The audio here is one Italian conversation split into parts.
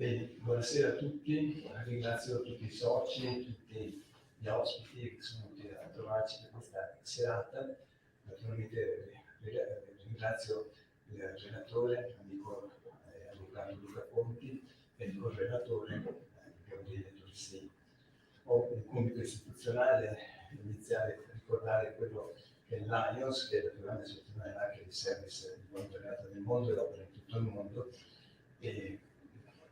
Bene, buonasera a tutti, ringrazio tutti i soci, tutti gli ospiti che sono venuti a trovarci per questa serata. Naturalmente ringrazio il relatore, amico avvocato Luca Conti, e il correlatore Gabriele Torsini. Ho un compito istituzionale iniziale per ricordare quello che è l'AIOS, che è la più grande associazione anche di service di volontariato nel mondo e opera in tutto il mondo, e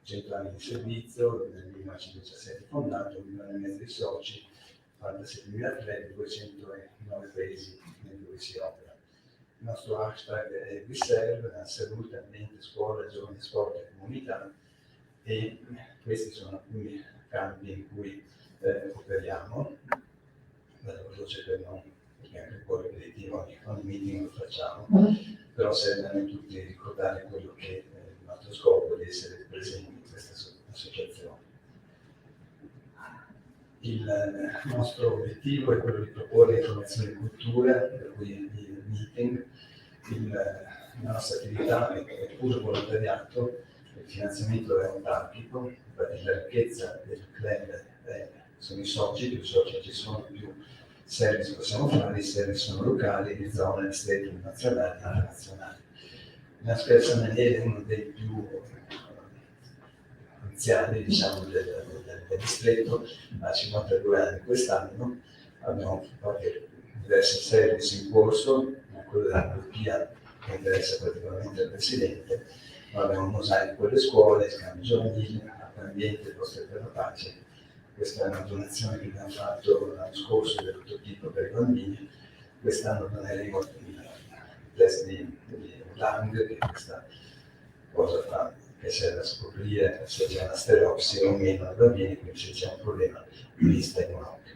100 anni di servizio, nel 1917 fondato, 1,5 milioni di soci, 47.000 atleti, 209 paesi nei si opera. Il nostro hashtag è WeServe, la salute, ambiente, scuola, giovani, sport e comunità, e questi sono alcuni campi in cui operiamo. Vado veloce per non, perché anche un po' ripetitivo, ogni meeting lo facciamo, però serve a noi tutti ricordare quello che è il nostro scopo di essere presenti in questa associazione. Il nostro obiettivo è quello di proporre informazione e cultura, per cui il meeting, la nostra attività è puro volontariato, il finanziamento è autarchico, la ricchezza del club sono i soci, più soci ci sono, più service possiamo fare, i service sono locali, di zona, distretto, nazionali e internazionali. La Scherza Maniere è uno dei più anziani, diciamo, del distretto, ha 52 anni quest'anno, abbiamo diversi service in corso, quello della Turchia che interessa particolarmente il Presidente, ma abbiamo un mosaico per le scuole, scambi giovanili, ambiente, posti per la pace. Questa è una donazione che abbiamo fatto l'anno scorso del prototipo per i bambini, quest'anno doneremo il test di Lang, che è questa cosa fa, che serve a scoprire se c'è una stereopsi o meno ai bambini, quindi se c'è un problema di vista in un occhio.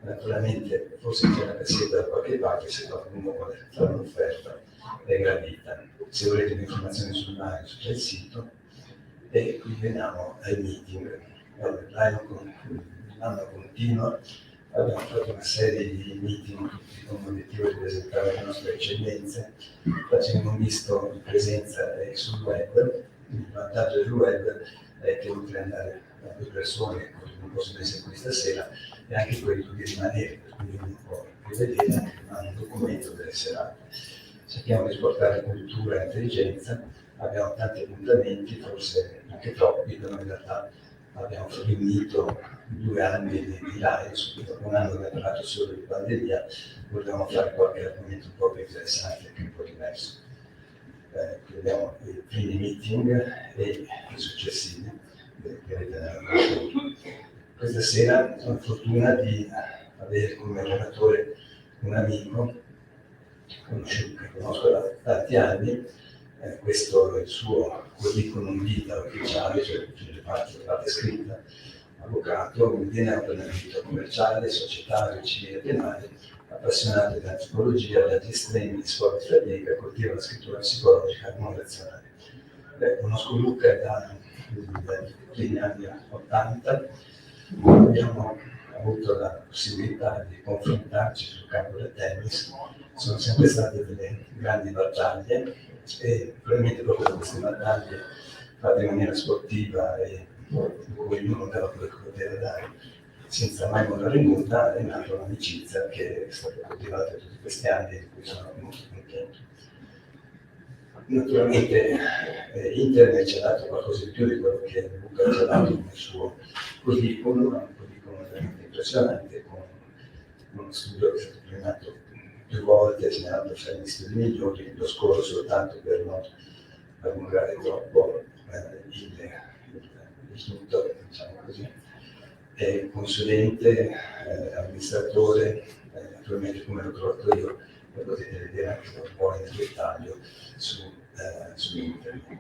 Naturalmente forse c'è una cassetta da qualche parte, se qualcuno vuole fare un'offerta è gradita. Se volete più informazioni sul MAIOS c'è il sito, e qui veniamo ai meeting. L'anno continua, abbiamo fatto una serie di meeting tutti con l'obiettivo di presentare le nostre eccellenze, facendo un misto di presenza sul web. Il vantaggio del web è che oltre ad andare a più persone, come non possono essere qui stasera, è anche quello di rimanere, quindi uno può rivedere un documento delle serate. Cerchiamo di portare cultura e intelligenza, abbiamo tanti appuntamenti, forse anche troppi, però in realtà abbiamo finito 2 anni di live, un anno abbiamo parlato solo di pandemia, volevamo fare qualche argomento un po' più interessante, anche un po' diverso. Qui abbiamo i primi meeting e i successivi, che vedete nella broschura. Questa sera ho la fortuna di avere come relatore un amico che conosco da tanti anni. Questo è il suo curriculum vita ufficiale, cioè la parte scritta, avvocato, viene nell'ambito commerciale, societario, civile e penale, appassionato di antropologia, dagli estremi di scuola strategica, coltiva la scrittura psicologica non razionale. Conosco Luca dai primi anni 80, abbiamo avuto la possibilità di confrontarci sul campo del tennis, sono sempre state delle grandi battaglie e probabilmente proprio da queste battaglie fatte in maniera sportiva e in cui ognuno dava quello che poteva dare senza mai mollare nulla, è nata un'amicizia che è stata coltivata tutti questi anni e di cui sono molto contento. Naturalmente Internet ci ha dato qualcosa di più di quello che Luca ci ha dato nel suo curriculum, un curriculum veramente impressionante, con uno studio che è stato premiato più volte, segnalato fra gli studi migliori, lo scorso soltanto per non allungare troppo il tutto, diciamo così. È consulente, amministratore, naturalmente come l'ho trovato io, lo potete vedere anche un po' nel dettaglio su internet.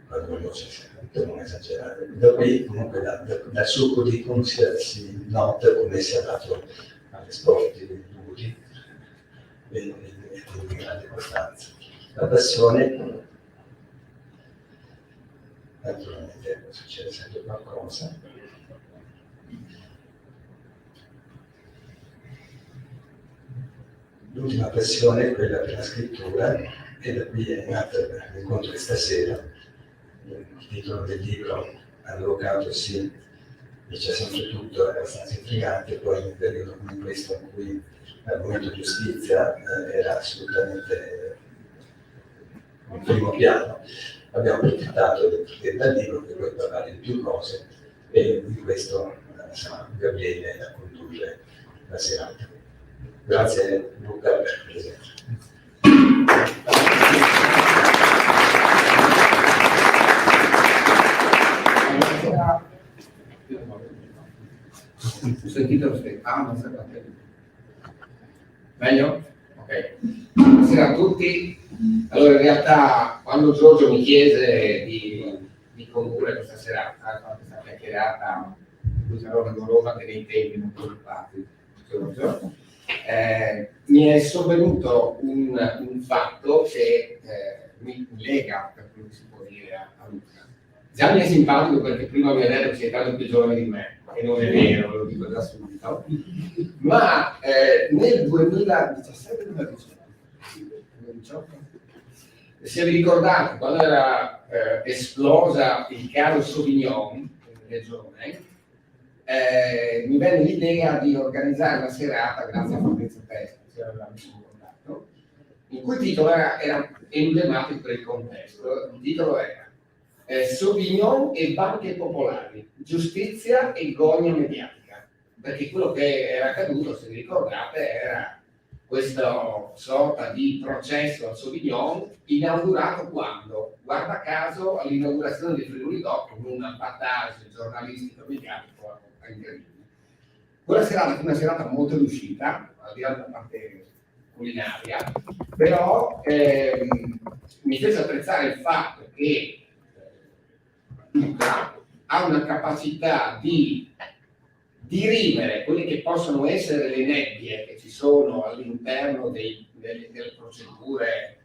Vado veloce, per non esagerare. Da qui comunque dal suo curriculum si nota come sia dato agli sport duri e di grande costanza. La passione, naturalmente succede sempre qualcosa. L'ultima passione è quella per la scrittura, e da qui è nato l'incontro di stasera. il titolo del libro, Avvocato sì, dice sempre tutto, è abbastanza intrigante, poi in un periodo come questo in cui l'argomento giustizia era assolutamente in primo piano, abbiamo approfittato del libro per poi parlare di più cose e di questo sarà Gabriele a condurre la serata. Grazie Luca per la presenza. Ho sentito lo stesso. Non serve a te. Meglio? Ok. Buonasera a tutti. Allora, in realtà, quando Giorgio mi chiese di condurre questa serata, questa chiacchierata, cui sarò rigorosa per i tempi non preoccupati, Giorgio, mi è sovvenuto un fatto che mi lega, per quello che si può dire, a Luca. Già mi è simpatico perché prima mi ha detto che sei stato più giovane di me, e non è vero, lo dico già subito, ma nel 2017-2018, se vi ricordate, quando era esplosa il caso Sauvignon in regione, mi venne l'idea di organizzare una serata, grazie a Fabrizio Testa, se avevamo ricordato, in cui il titolo era emblematico per il contesto. Il titolo era Sauvignon e banche popolari, giustizia e gogna mediatica, perché quello che era accaduto, se vi ricordate, era questa sorta di processo al Sauvignon inaugurato quando, guarda caso, all'inaugurazione di Friuli-Doc con un battage giornalistico mediatico incredibile. Quella serata fu una serata molto riuscita, al di là della parte culinaria, però mi fece apprezzare il fatto che Luca ha una capacità di dirimere quelle che possono essere le nebbie che ci sono all'interno delle procedure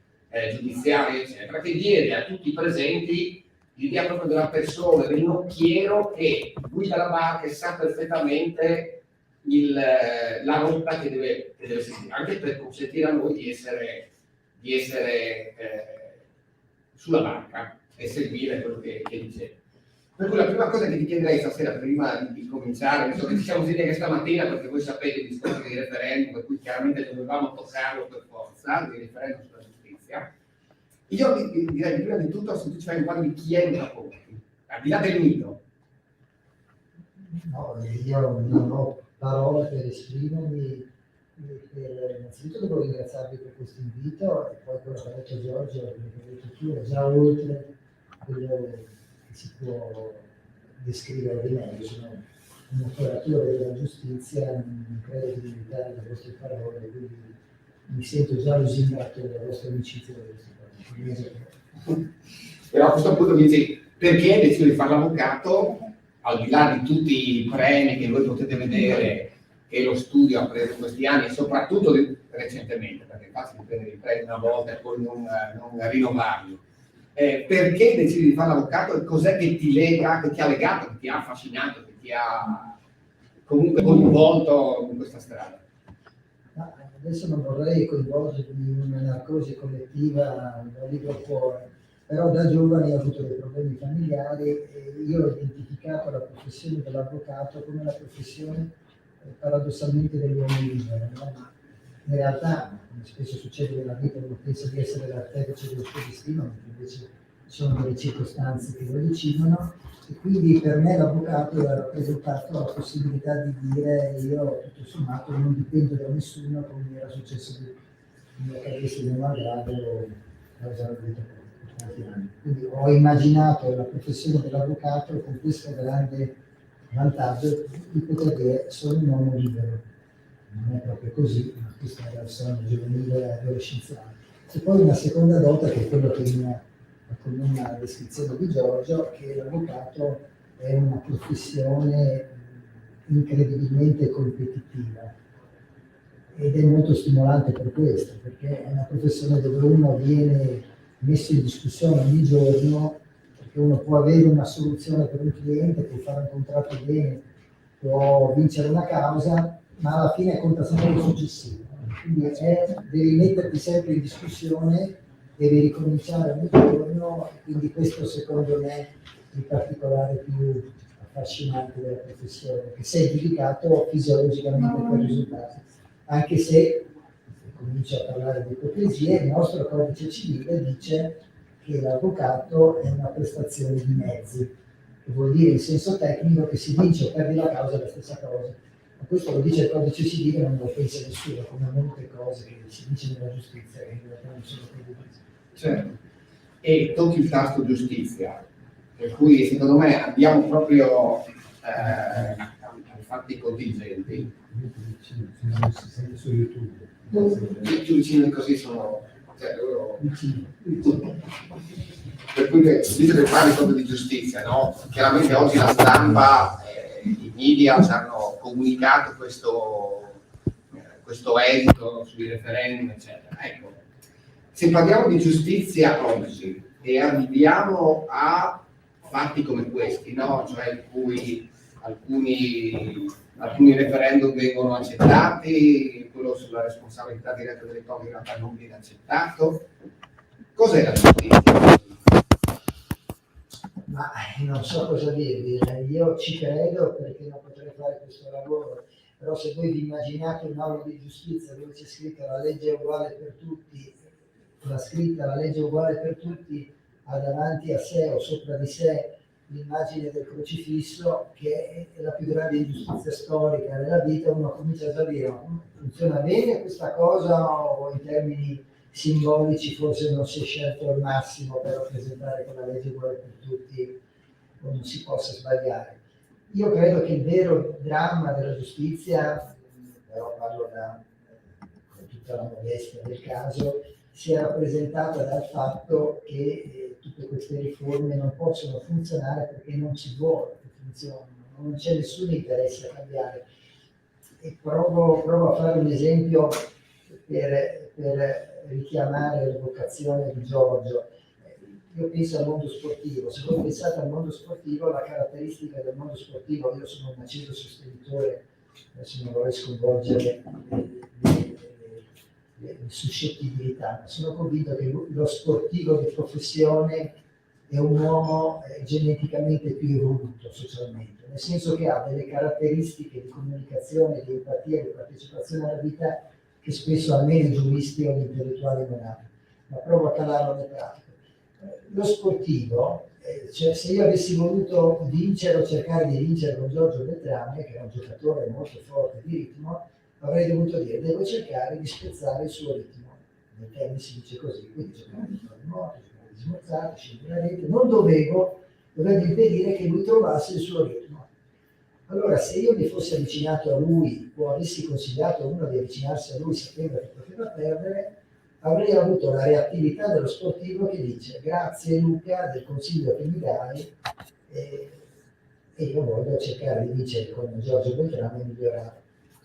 giudiziarie, eccetera, che diede a tutti i presenti l'idea proprio della persona, del nocchiero che guida la barca e sa perfettamente la rotta che deve seguire, anche per consentire a noi di essere sulla barca e seguire quello che dicevo. Per cui la prima cosa che ti chiederei stasera, prima di cominciare, visto che ci siamo sentiti anche stamattina, perché voi sapete il discorso di referendum, per cui chiaramente dovevamo toccarlo per forza, di referendum sulla giustizia, io direi prima di tutto se tu ci fai un quadro di chi è Luca Conti, al di là del mito. No, io non ho parole per esprimermi, innanzitutto devo ringraziarvi per questo invito e poi quello che ha detto Giorgio, quello che hai detto tu è già oltre quello che si può descrivere di me. Io sono un operatore della giustizia, non credo di limitare le vostre parole, quindi mi sento già lusingato dalla vostra amicizia e dalle vostre parole. Però a questo punto mi dici, perché hai deciso di fare l'avvocato, al di là di tutti i premi che voi potete vedere che lo studio ha preso in questi anni, e soprattutto recentemente, perché è facile prendere i premi una volta e poi non rinnovarli. Perché decidi di fare l'avvocato e cos'è che ti lega, che ti ha legato, che ti ha affascinato, che ti ha comunque coinvolto in questa strada? Ma adesso non vorrei coinvolgermi in una narcosi collettiva da libro cuore, però da giovane ho avuto dei problemi familiari e io ho identificato la professione dell'avvocato come la professione paradossalmente dell'uomo libero, no? Ma in realtà, come spesso succede nella vita, uno pensa di essere l'artefice del suo destino, mentre invece sono delle circostanze che lo decidono, e quindi per me l'avvocato ha rappresentato la possibilità di dire io tutto sommato non dipendo da nessuno, come mi era successo di mi accadesse di malgrado causa la vita per tanti anni. Quindi ho immaginato la professione dell'avvocato con questo grande vantaggio di poter dire sono un uomo libero. Non è proprio così, ma questo era il sogno giovanile e adolescenziale. E poi una seconda nota, che è quello che mi accomuna la descrizione di Giorgio, che l'avvocato è una professione incredibilmente competitiva ed è molto stimolante per questo, perché è una professione dove uno viene messo in discussione ogni giorno, perché uno può avere una soluzione per un cliente, può fare un contratto bene, può vincere una causa, ma alla fine conta sempre il successivo. Quindi devi metterti sempre in discussione devi ricominciare ogni giorno, quindi questo secondo me è il particolare più affascinante della professione, che sei giudicato fisiologicamente per risultati, anche se comincia a parlare di ipocrisia, il nostro codice civile dice che l'avvocato è una prestazione di mezzi, che vuol dire in senso tecnico che si vince o perdi la causa è la stessa cosa. Ma questo lo dice il codice civile, non lo pensa nessuno, come molte cose che si dice nella giustizia, che in realtà non sono così. Certo. E tocchi il tasto giustizia, per cui secondo me andiamo proprio ai fatti contingenti. Su YouTube. I giudici così sono, cioè, loro... Per cui visto che parli proprio di giustizia, no? Chiaramente oggi la stampa, i media ci hanno comunicato questo esito sui referendum, eccetera. Ecco, se parliamo di giustizia oggi e arriviamo a fatti come questi, no? Cioè in cui alcuni referendum vengono accettati, quello sulla responsabilità diretta delle cose in realtà non viene accettato. Cos'è la giustizia? Ma non so cosa dirvi, io ci credo perché non potrei fare questo lavoro, però se voi vi immaginate un'aula di giustizia dove c'è scritta la legge è uguale per tutti, la scritta la legge è uguale per tutti ha davanti a sé o sopra di sé l'immagine del crocifisso, che è la più grande ingiustizia storica della vita, uno comincia a dire funziona bene questa cosa o in termini simbolici forse non si è scelto il massimo per rappresentare che la legge uguale per tutti o non si possa sbagliare. Io credo che il vero dramma della giustizia, però parlo con tutta la modestia del caso, sia rappresentata dal fatto che tutte queste riforme non possono funzionare perché non ci vuole che funzionino, non c'è nessun interesse a cambiare. E provo a fare un esempio per richiamare l'evocazione di Giorgio. Io penso al mondo sportivo, se voi pensate al mondo sportivo, la caratteristica del mondo sportivo, io sono un acceso sostenitore, adesso non vorrei sconvolgere le suscettibilità, ma sono convinto che lo sportivo di professione è un uomo geneticamente più evoluto socialmente, nel senso che ha delle caratteristiche di comunicazione, di empatia, di partecipazione alla vita che spesso almeno i giuristi o gli intellettuali non hanno, ma provo a calarlo nelle pratiche. Lo sportivo, cioè se io avessi voluto vincere o cercare di vincere con Giorgio Beltrame, che è un giocatore molto forte di ritmo, avrei dovuto dire devo cercare di spezzare il suo ritmo. Nel tennis si dice così, quindi giocare di morte, giocare di smorzate, scendere la rete, non dovevo impedire che lui trovasse il suo ritmo. Allora, se io mi fossi avvicinato a lui o avessi consigliato a uno di avvicinarsi a lui sapendo che poteva perdere, avrei avuto la reattività dello sportivo che dice grazie Luca del consiglio che mi dai e io voglio cercare di vincere con Giorgio Beltrame e migliorare.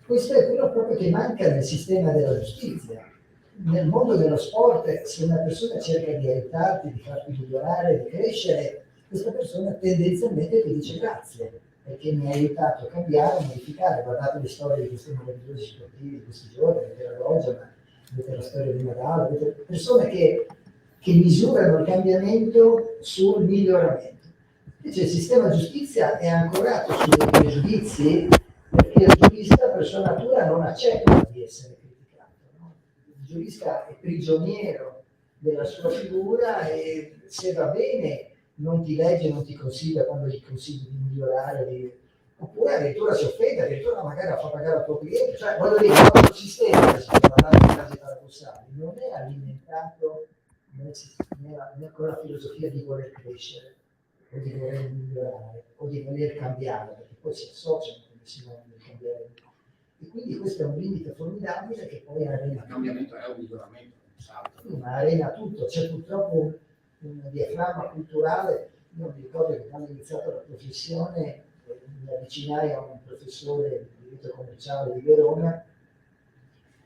Questo è quello proprio che manca nel sistema della giustizia. Nel mondo dello sport, se una persona cerca di aiutarti, di farti migliorare, di crescere, questa persona tendenzialmente ti dice grazie, perché mi ha aiutato a cambiare, a modificare. Guardate le storie di questi meravigliosi sportivi di questi giorni, vedete la Loggia, vedete la storia di Nadal, vedete persone che misurano il cambiamento sul miglioramento. Invece il sistema giustizia è ancorato sui pregiudizi, perché il giurista per sua natura non accetta di essere criticato, no? Il giurista è prigioniero della sua figura e se va bene non ti legge, non ti consiglia quando gli consigli di migliorare, oppure addirittura si offende, addirittura magari la fa pagare al tuo cliente. Cioè, voglio dire, il nostro sistema, adesso parlando di casi paradossali, non è alimentato né con la filosofia di voler crescere, o di voler migliorare, o di voler cambiare, perché poi si associano come si vuole cambiare. E quindi questo è un limite formidabile che poi arena. Il cambiamento è un miglioramento, ma arena tutto, c'è purtroppo un diaframma culturale. Io mi ricordo che quando ho iniziato la professione mi avvicinai a un professore di diritto commerciale di Verona,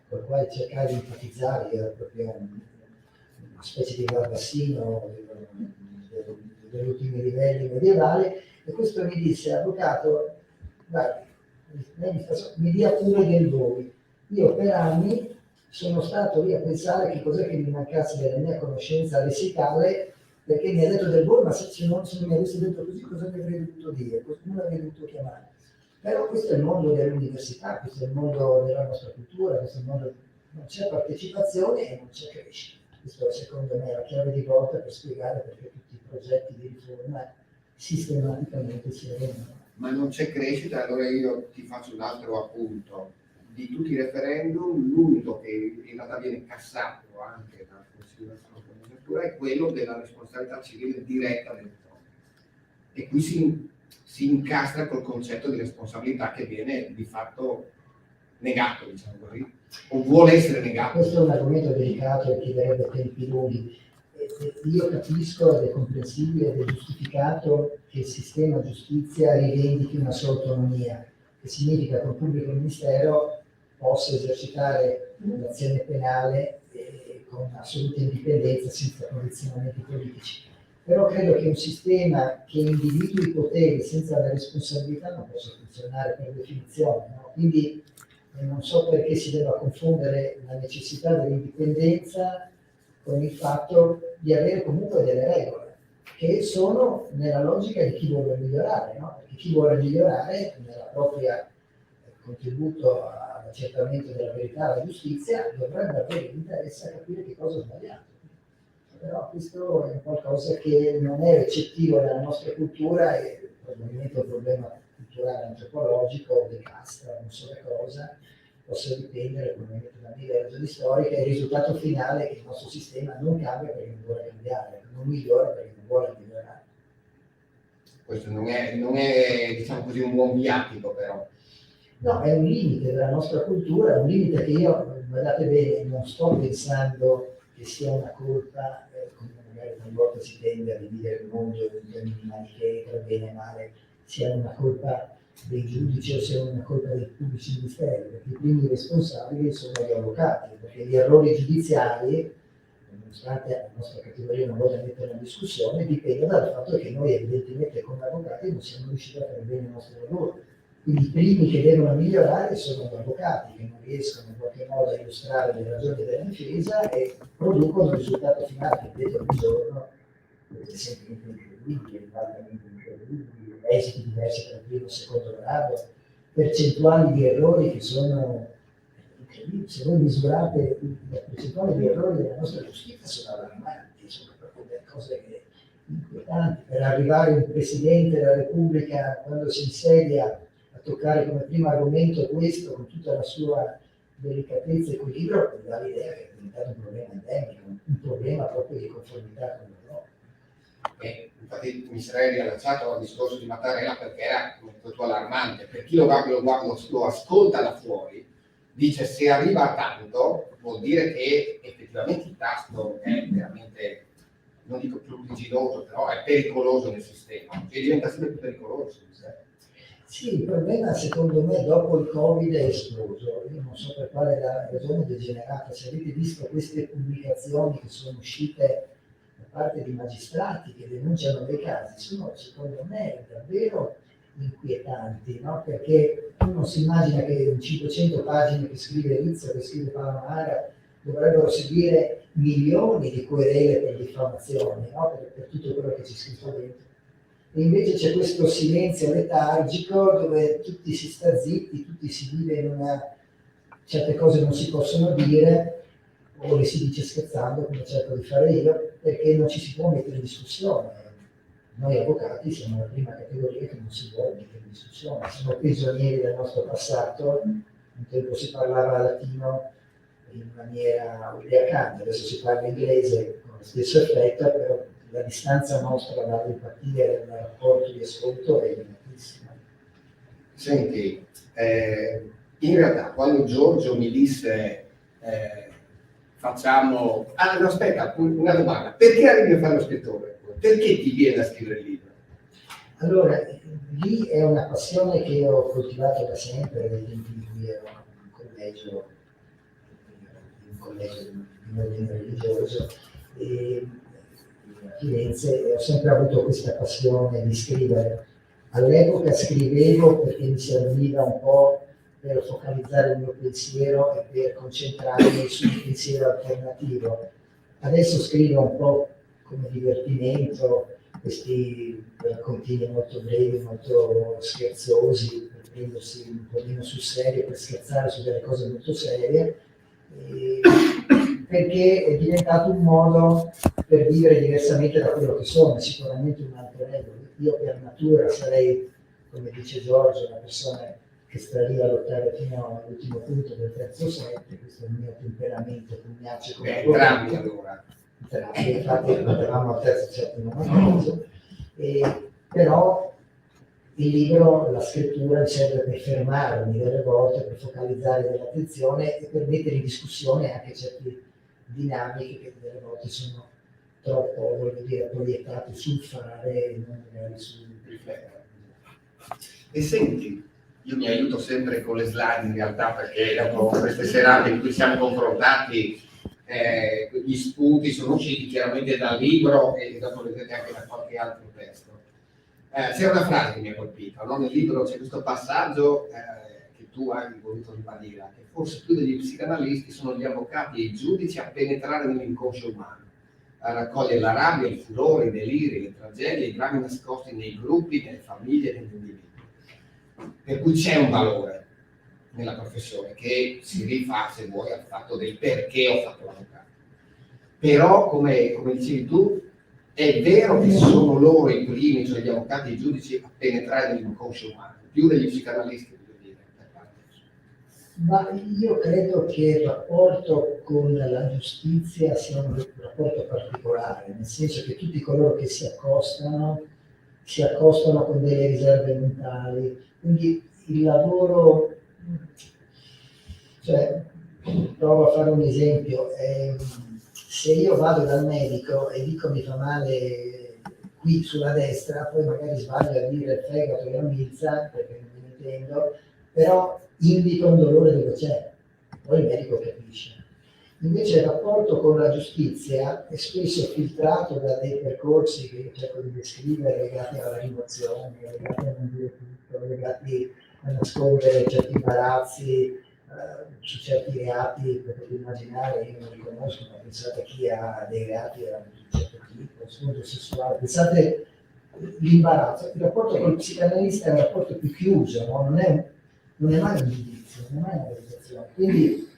con il quale cercai di empatizzare, era proprio una specie di Barbassino degli ultimi livelli medievali, e questo mi disse: avvocato, guardi, mi dia pure del voi. Io per anni sono stato lì a pensare che cos'è che mi mancasse della mia conoscenza lessicale, perché mi ha detto del buono, ma se non mi avesse detto così, cosa mi avrei dovuto dire, come l'avrei dovuto chiamare. Però questo è il mondo dell'università, questo è il mondo della nostra cultura, questo è il mondo, non c'è partecipazione e non c'è crescita. Questo secondo me è la chiave di volta per spiegare perché tutti i progetti di riforma sistematicamente si arrendono. Ma non c'è crescita, allora io ti faccio un altro appunto. Di tutti i referendum, l'unico che in realtà viene cassato anche dal Consiglio nazionale della magistratura è quello della responsabilità civile diretta dell'elettorato. E qui si incastra col concetto di responsabilità che viene di fatto negato, diciamo così, o vuole essere negato. Questo è un argomento delicato e chiederebbe tempi lunghi. Io capisco ed è comprensibile ed è giustificato che il sistema giustizia rivendichi una sua autonomia, che significa che un pubblico ministero possa esercitare l'azione penale con assoluta indipendenza, senza condizionamenti politici. Però credo che un sistema che individui i poteri senza la responsabilità non possa funzionare per definizione, no? Quindi non so perché si debba confondere la necessità dell'indipendenza con il fatto di avere comunque delle regole che sono nella logica di chi vuole migliorare, no? Perché chi vuole migliorare nella propria contributo all'accertamento della verità alla giustizia dovrebbe avere l'interesse a capire che cosa è sbagliato. Però questo è qualcosa che non è recettivo nella nostra cultura e probabilmente è un problema culturale antropologico, decastra, non so che cosa, possa dipendere probabilmente da mille ragioni storiche, e il risultato finale è che il nostro sistema non cambia perché non vuole cambiare, non migliora perché non vuole migliorare. Questo non è diciamo così un buon viatico, però. No, è un limite della nostra cultura, è un limite che io, guardate bene, non sto pensando che sia una colpa, come magari una volta si tende a dividere il mondo in termini manichei tra bene e male, sia una colpa dei giudici o sia una colpa dei pubblici ministeri, perché i primi responsabili sono gli avvocati, perché gli errori giudiziari, nonostante la nostra categoria non voglia mettere in discussione, dipendono dal fatto che noi evidentemente come avvocati non siamo riusciti a fare bene il nostro lavoro. Quindi i primi che devono migliorare sono gli avvocati, che non riescono in qualche modo a illustrare le ragioni della difesa e producono il risultato finale che dentro un giorno è sempre incredibile, incredibili, esiti diversi tra il primo e il secondo grado, percentuali di errori che sono incredibili. Se voi misurate la percentuale di errori della nostra giustizia sono allarmanti, sono proprio delle cose che inquietanti. Per arrivare un Presidente della Repubblica, quando si insedia, a toccare come primo argomento questo, con tutta la sua delicatezza e equilibrio, dà l'idea che è diventato un problema endemico, un problema proprio di conformità con l'Europa. Infatti mi sarei riallacciato al discorso di Mattarella perché era molto allarmante. Per chi lo ascolta da fuori, dice se arriva a tanto vuol dire che effettivamente il tasto è veramente, non dico più rigoroso, però è pericoloso nel sistema e diventa sempre più pericoloso. Sì, il problema secondo me dopo il Covid è esploso. Io non so per quale ragione degenerata. Se avete visto queste pubblicazioni che sono uscite da parte di magistrati che denunciano dei casi, sono secondo me davvero inquietanti, no? Perché uno si immagina che in 500 pagine che scrive Rizzo, che scrive Palamara, dovrebbero seguire milioni di querele per diffamazione, no? Per tutto quello che c'è scritto dentro. E invece c'è questo silenzio letargico dove tutti si sta zitti, tutti si vive in una... certe cose non si possono dire o le si dice scherzando, come cerco di fare io, perché non ci si può mettere in discussione. Noi avvocati siamo la prima categoria che non si vuole mettere in discussione, siamo prigionieri del nostro passato. Un tempo si parlava latino in maniera ubriacante, adesso si parla inglese con lo stesso effetto, però la distanza nostra dall'empatia e dal rapporto di ascolto è evidentissima. Senti, in realtà quando Giorgio mi disse facciamo... Ah no, aspetta, una domanda. Perché arrivi a fare lo scrittore? Perché ti viene a scrivere il libro? Allora, lì è una passione che ho coltivato da sempre, dai tempi in cui ero in collegio di ordine religioso, e a Firenze ho sempre avuto questa passione di scrivere. All'epoca scrivevo perché mi serviva un po' per focalizzare il mio pensiero e per concentrarmi sul pensiero alternativo. Adesso scrivo un po' come divertimento, questi raccontini molto brevi, molto scherzosi, per prendersi un po' meno sul serio, per scherzare su delle cose molto serie, perché è diventato un modo per vivere diversamente da quello che sono, sicuramente un alter ego. Io per natura sarei, come dice Giorgio, una persona che sta lì a lottare fino all'ultimo punto del terzo set, questo è il mio temperamento, pugnace come Entrambi allora. infatti eravamo al terzo set in un caso, però il libro, la scrittura mi serve per fermarmi delle volte, per focalizzare dell'attenzione e per mettere in discussione anche certe dinamiche che delle volte sono troppo, voglio dire, proiettate sul fare e non magari sul riflettere. E senti, io mi aiuto sempre con le slide in realtà, perché dopo queste serate in cui siamo confrontati, gli spunti sono usciti chiaramente dal libro e dopo vedete anche da qualche altro testo. C'è una frase che mi ha colpito, no? Nel libro c'è questo passaggio che tu hai voluto ribadire, che forse più degli psicanalisti sono gli avvocati e i giudici a penetrare nell'inconscio umano, a raccogliere la rabbia, il furore, i deliri, le tragedie, i drammi nascosti nei gruppi, nelle famiglie, negli individui. Per cui c'è un valore nella professione che si rifà, se vuoi, al fatto del perché ho fatto l'avvocato. Però, come dicevi tu, è vero che sono loro i primi, cioè gli avvocati e i giudici, a penetrare nell'inconscio umano, più degli psicanalisti, voglio dire, per parte. Ma io credo che il rapporto con la giustizia sia un rapporto particolare, nel senso che tutti coloro che si accostano con delle riserve mentali, quindi il lavoro, cioè, provo a fare un esempio, se io vado dal medico e dico mi fa male qui sulla destra, poi magari sbaglio a dire il fegato e la milza, perché non me ne intendo, però indico un dolore dove c'è, poi il medico capisce. Invece il rapporto con la giustizia è spesso filtrato da dei percorsi che io cerco di descrivere, legati alla rimozione, legati a non dire tutto, legati a nascondere certi imbarazzi su certi reati, potete immaginare, io non li conosco, ma pensate a chi ha dei reati di un certo tipo, sfondo sessuale, pensate l'imbarazzo. Il rapporto con il psicanalista è un rapporto più chiuso, no? non è mai un giudizio, non è mai una valutazione. Quindi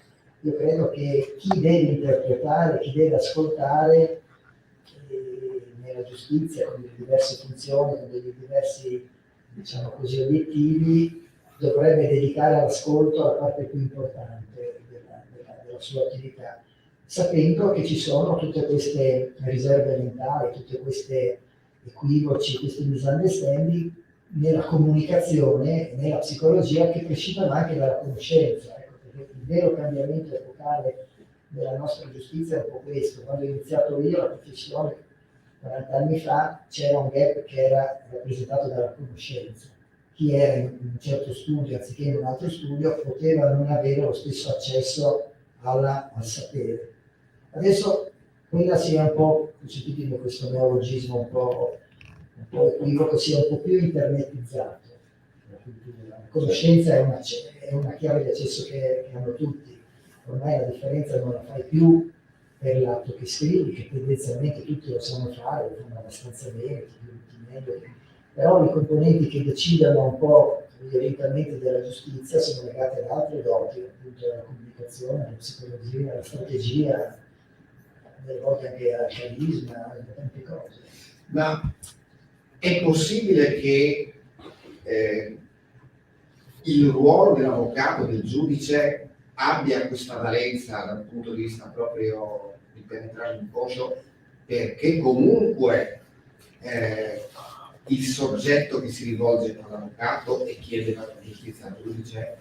io credo che chi deve interpretare, chi deve ascoltare nella giustizia, con delle diverse funzioni, con dei diversi, diciamo così, obiettivi, dovrebbe dedicare all'ascolto la parte più importante della sua attività, sapendo che ci sono tutte queste riserve mentali, tutte queste equivoci, questi misunderstanding nella comunicazione, nella psicologia, che prescindono anche dalla conoscenza. Ecco, perché il vero cambiamento epocale della nostra giustizia è un po' questo. Quando ho iniziato io la professione 40 anni fa, c'era un gap che era rappresentato dalla conoscenza. Chi era in un certo studio anziché in un altro studio poteva non avere lo stesso accesso al sapere. Adesso quella sia un po', consentitemi questo neologismo un po' equivoco, sia un po' più internetizzato. La conoscenza è una chiave di accesso che hanno tutti. Ormai la differenza non la fai più per l'atto che scrivi, che tendenzialmente tutti lo sanno fare, lo fanno abbastanza bene, tutti meglio. Però i componenti che decidono un po' l'orientamento della giustizia sono legati ad altre doti, appunto alla comunicazione, alla psicologia, alla strategia, delle volte anche al carisma, a tante cose. Ma è possibile che il ruolo dell'avvocato, del giudice, abbia questa valenza dal punto di vista proprio di penetrare l'inconscio, perché comunque il soggetto che si rivolge all'avvocato e chiede la giustizia al giudice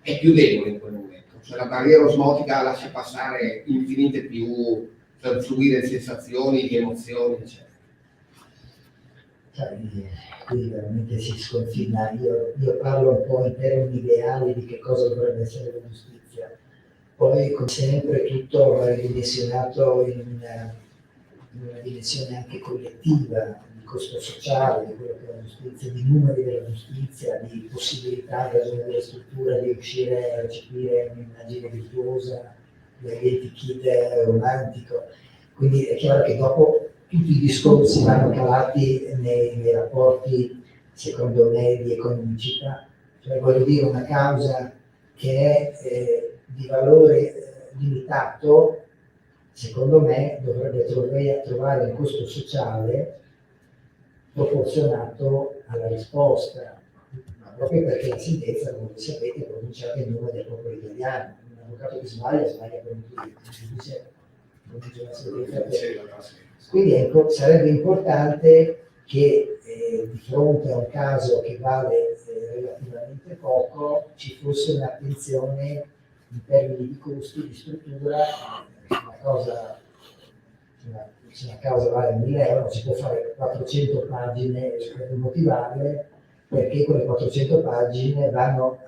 è più debole in quel momento, cioè la barriera osmotica lascia passare infinite più fluire di sensazioni, di emozioni, eccetera. Qui veramente si sconfina. Io parlo un po' in termini ideali di che cosa dovrebbe essere la giustizia, poi come sempre tutto va ridimensionato in una dimensione anche collettiva, costo sociale, di quello che è la giustizia, di numeri della giustizia, di possibilità in ragione della struttura di riuscire a recepire un'immagine virtuosa, di identikit romantico. Quindi è chiaro che dopo tutti i discorsi vanno calati nei rapporti, secondo me, di economicità. Cioè, voglio dire, una causa che è di valore limitato, secondo me, dovrebbe trovare un costo sociale proporzionato alla risposta, ma proprio perché la sentenza, come voi sapete, è pronunciata in nome del popolo italiano. Un avvocato che sbaglia per un giudice, pronuncia una sentenza. Quindi sarebbe importante che di fronte a un caso che vale relativamente poco ci fosse un'attenzione in termini di costi, di struttura. Se una causa vale 1.000 euro, si può fare 400 pagine per motivarle, perché quelle 400 pagine vanno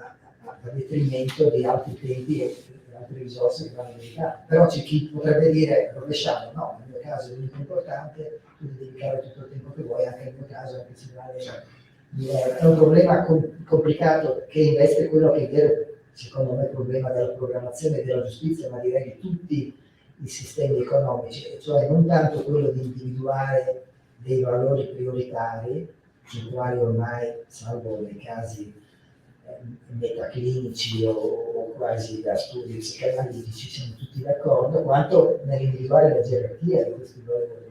a detrimento di altri tempi e di altre risorse che vanno dedicate. Però c'è chi potrebbe dire, rovesciamo, no, nel mio caso è l'unico importante, tu devi dedicare tutto il tempo che vuoi, anche nel mio caso, anche se vale 1.000 euro. È un problema complicato che investe quello che è vero, secondo me, il problema della programmazione e della giustizia, ma direi di tutti i sistemi economici, cioè non tanto quello di individuare dei valori prioritari, sui quali ormai, salvo nei casi metaclinici o quasi da studi psicanalitici, siamo tutti d'accordo, quanto nell'individuare la gerarchia di questi valori.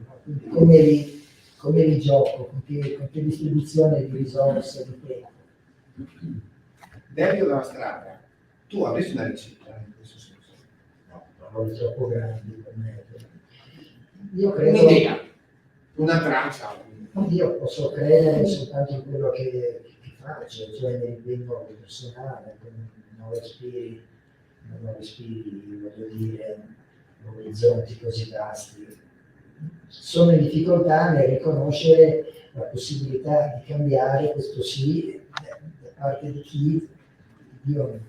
Quindi come li gioco, con che distribuzione di risorse, di tempo. Dentro della strada, tu avresti una ricetta in questo senso? No, troppo grandi per me. Io credo. Un'idea, una traccia. Io posso credere soltanto in quello che faccio, cioè nell'impegno personale, non respiri, voglio dire, orizzonti così vasti. Sono in difficoltà nel riconoscere la possibilità di cambiare, questo sì, da parte di chi, io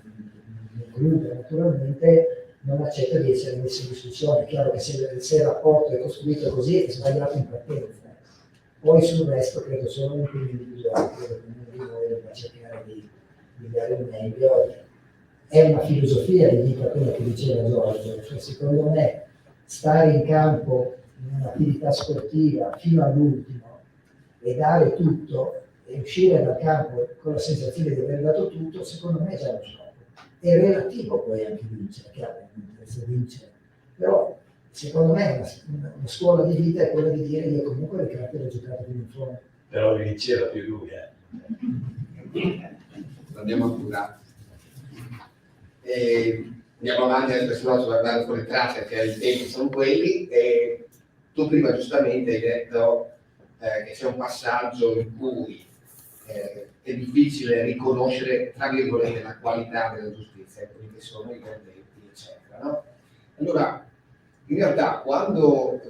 mi includo naturalmente, non accetta di essere messo in discussione. È chiaro che se il rapporto è costruito così è sbagliato in partenza. Poi sul resto credo solo in impegno individuale, credo che ognuno di noi debba cercare di dare il meglio. È una filosofia di vita quella che diceva Giorgio, cioè secondo me stare in campo in un'attività sportiva fino all'ultimo e dare tutto e uscire dal campo con la sensazione di aver dato tutto, secondo me è già uno scopo. È relativo poi anche vincere, chiaramente, se vince, però secondo me una scuola di vita è quella di dire io comunque le carte le ho giocate fino in fondo. Però vinceva più lui, L'abbiamo appurato. Andiamo avanti adesso, se no guardare con le tracce, che i tempi sono quelli. Tu prima giustamente hai detto che c'è un passaggio in cui è difficile riconoscere, tra virgolette, la qualità della giustizia, quelli che sono i verdetti, eccetera, no? Allora, in realtà, quando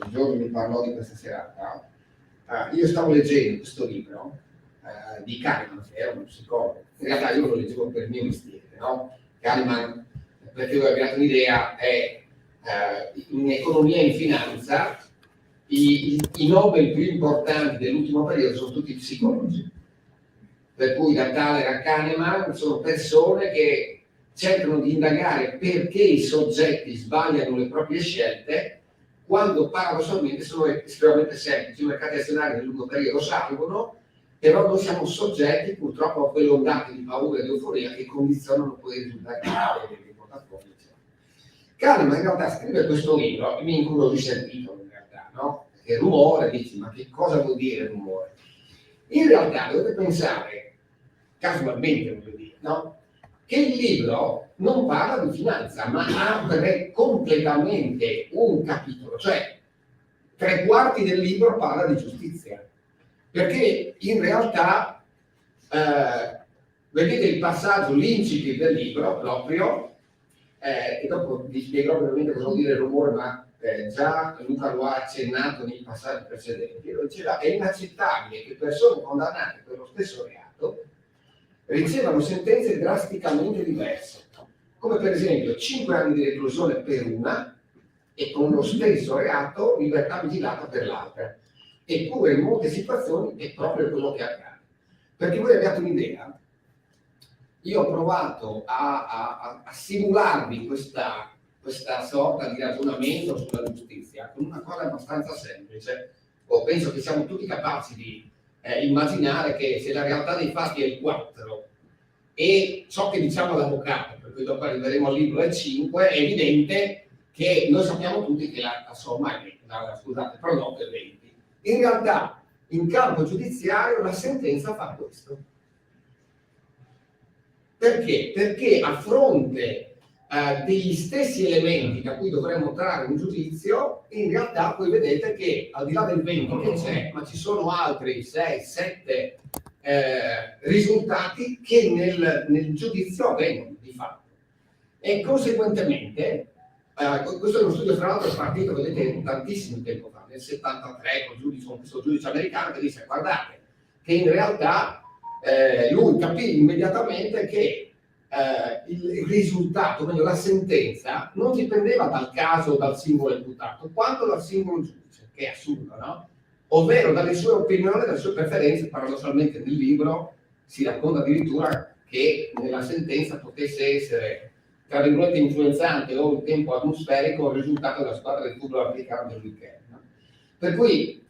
Giorgio mi parlò di questa serata, io stavo leggendo questo libro di Kahneman, che era uno psicologo. In realtà io lo leggevo per il mio mestiere, no? Kahneman, perché voi abbiate un'idea, è in economia e in finanza i Nobel più importanti dell'ultimo periodo sono tutti psicologi. Per cui da Thaler a Kahneman sono persone che cercano di indagare perché i soggetti sbagliano le proprie scelte quando paradossalmente sono estremamente semplici. I mercati azionari nel lungo periodo salgono, però noi siamo soggetti purtroppo a quelle ondate di paura e di euforia che condizionano poi i risultati dei portafogli. Kahneman in realtà scrive questo libro e mi incuriosisce il titolo in realtà, no? Perché rumore, dici, ma che cosa vuol dire rumore? In realtà dovete pensare, casualmente voglio dire, no? Che il libro non parla di finanza, ma apre completamente un capitolo, cioè 3/4 del libro parla di giustizia, perché in realtà vedete il passaggio, l'incipit del libro proprio, e dopo vi spiegherò brevemente cosa vuol dire rumore, ma già Luca lo ha accennato nei passaggi precedenti. Lo diceva, è inaccettabile che persone condannate per lo stesso reato ricevano sentenze drasticamente diverse, come per esempio 5 anni di reclusione per una e con lo stesso reato libertà vigilata per l'altra. eppure in molte situazioni è proprio quello che accade. Perché voi abbiate un'idea, io ho provato a simularvi questa sorta di ragionamento sulla giustizia con una cosa abbastanza semplice. Penso che siamo tutti capaci di immaginare che se la realtà dei fatti è il 4 e ciò che diciamo all'avvocato, per cui dopo arriveremo al libro, è il 5, è evidente che noi sappiamo tutti che la somma è 20, scusate, il prodotto è 20. In realtà, in campo giudiziario, la sentenza fa questo. Perché? Perché a fronte degli stessi elementi da cui dovremmo trarre un giudizio, in realtà poi vedete che al di là del 20 che c'è, ma ci sono altri 6, 7 risultati che nel giudizio avvengono di fatto. E conseguentemente, questo è uno studio tra l'altro partito, vedete, tantissimo tempo fa, nel 73, con questo giudice americano che disse: guardate, che in realtà lui capì immediatamente che il risultato, meglio la sentenza, non dipendeva dal caso o dal singolo imputato, quanto dal singolo giudice, che è assurdo, no? Ovvero dalle sue opinioni, dalle sue preferenze. Paradossalmente nel libro si racconta addirittura che nella sentenza potesse essere, tra virgolette, influenzante o il tempo atmosferico il risultato della squadra del football americano del weekend, no? Per cui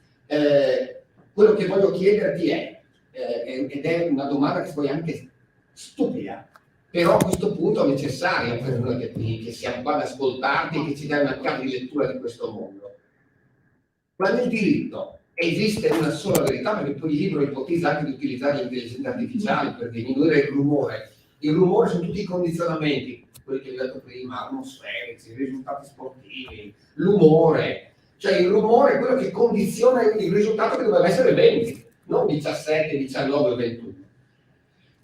quello che voglio chiederti è, ed è una domanda che poi anche stupida, però a questo punto è necessaria per noi che siamo qua ad ascoltarti e che ci dai una chiave di lettura di questo mondo. Ma nel diritto esiste una sola verità? Perché poi il libro ipotizza anche di utilizzare le intelligenze artificiali per diminuire il rumore. Il rumore sono tutti i condizionamenti, quelli che vi ho detto prima, atmosferici, risultati sportivi, l'umore. Cioè il rumore è quello che condiziona il risultato che dovrebbe essere 20, non 17, 19 o 21.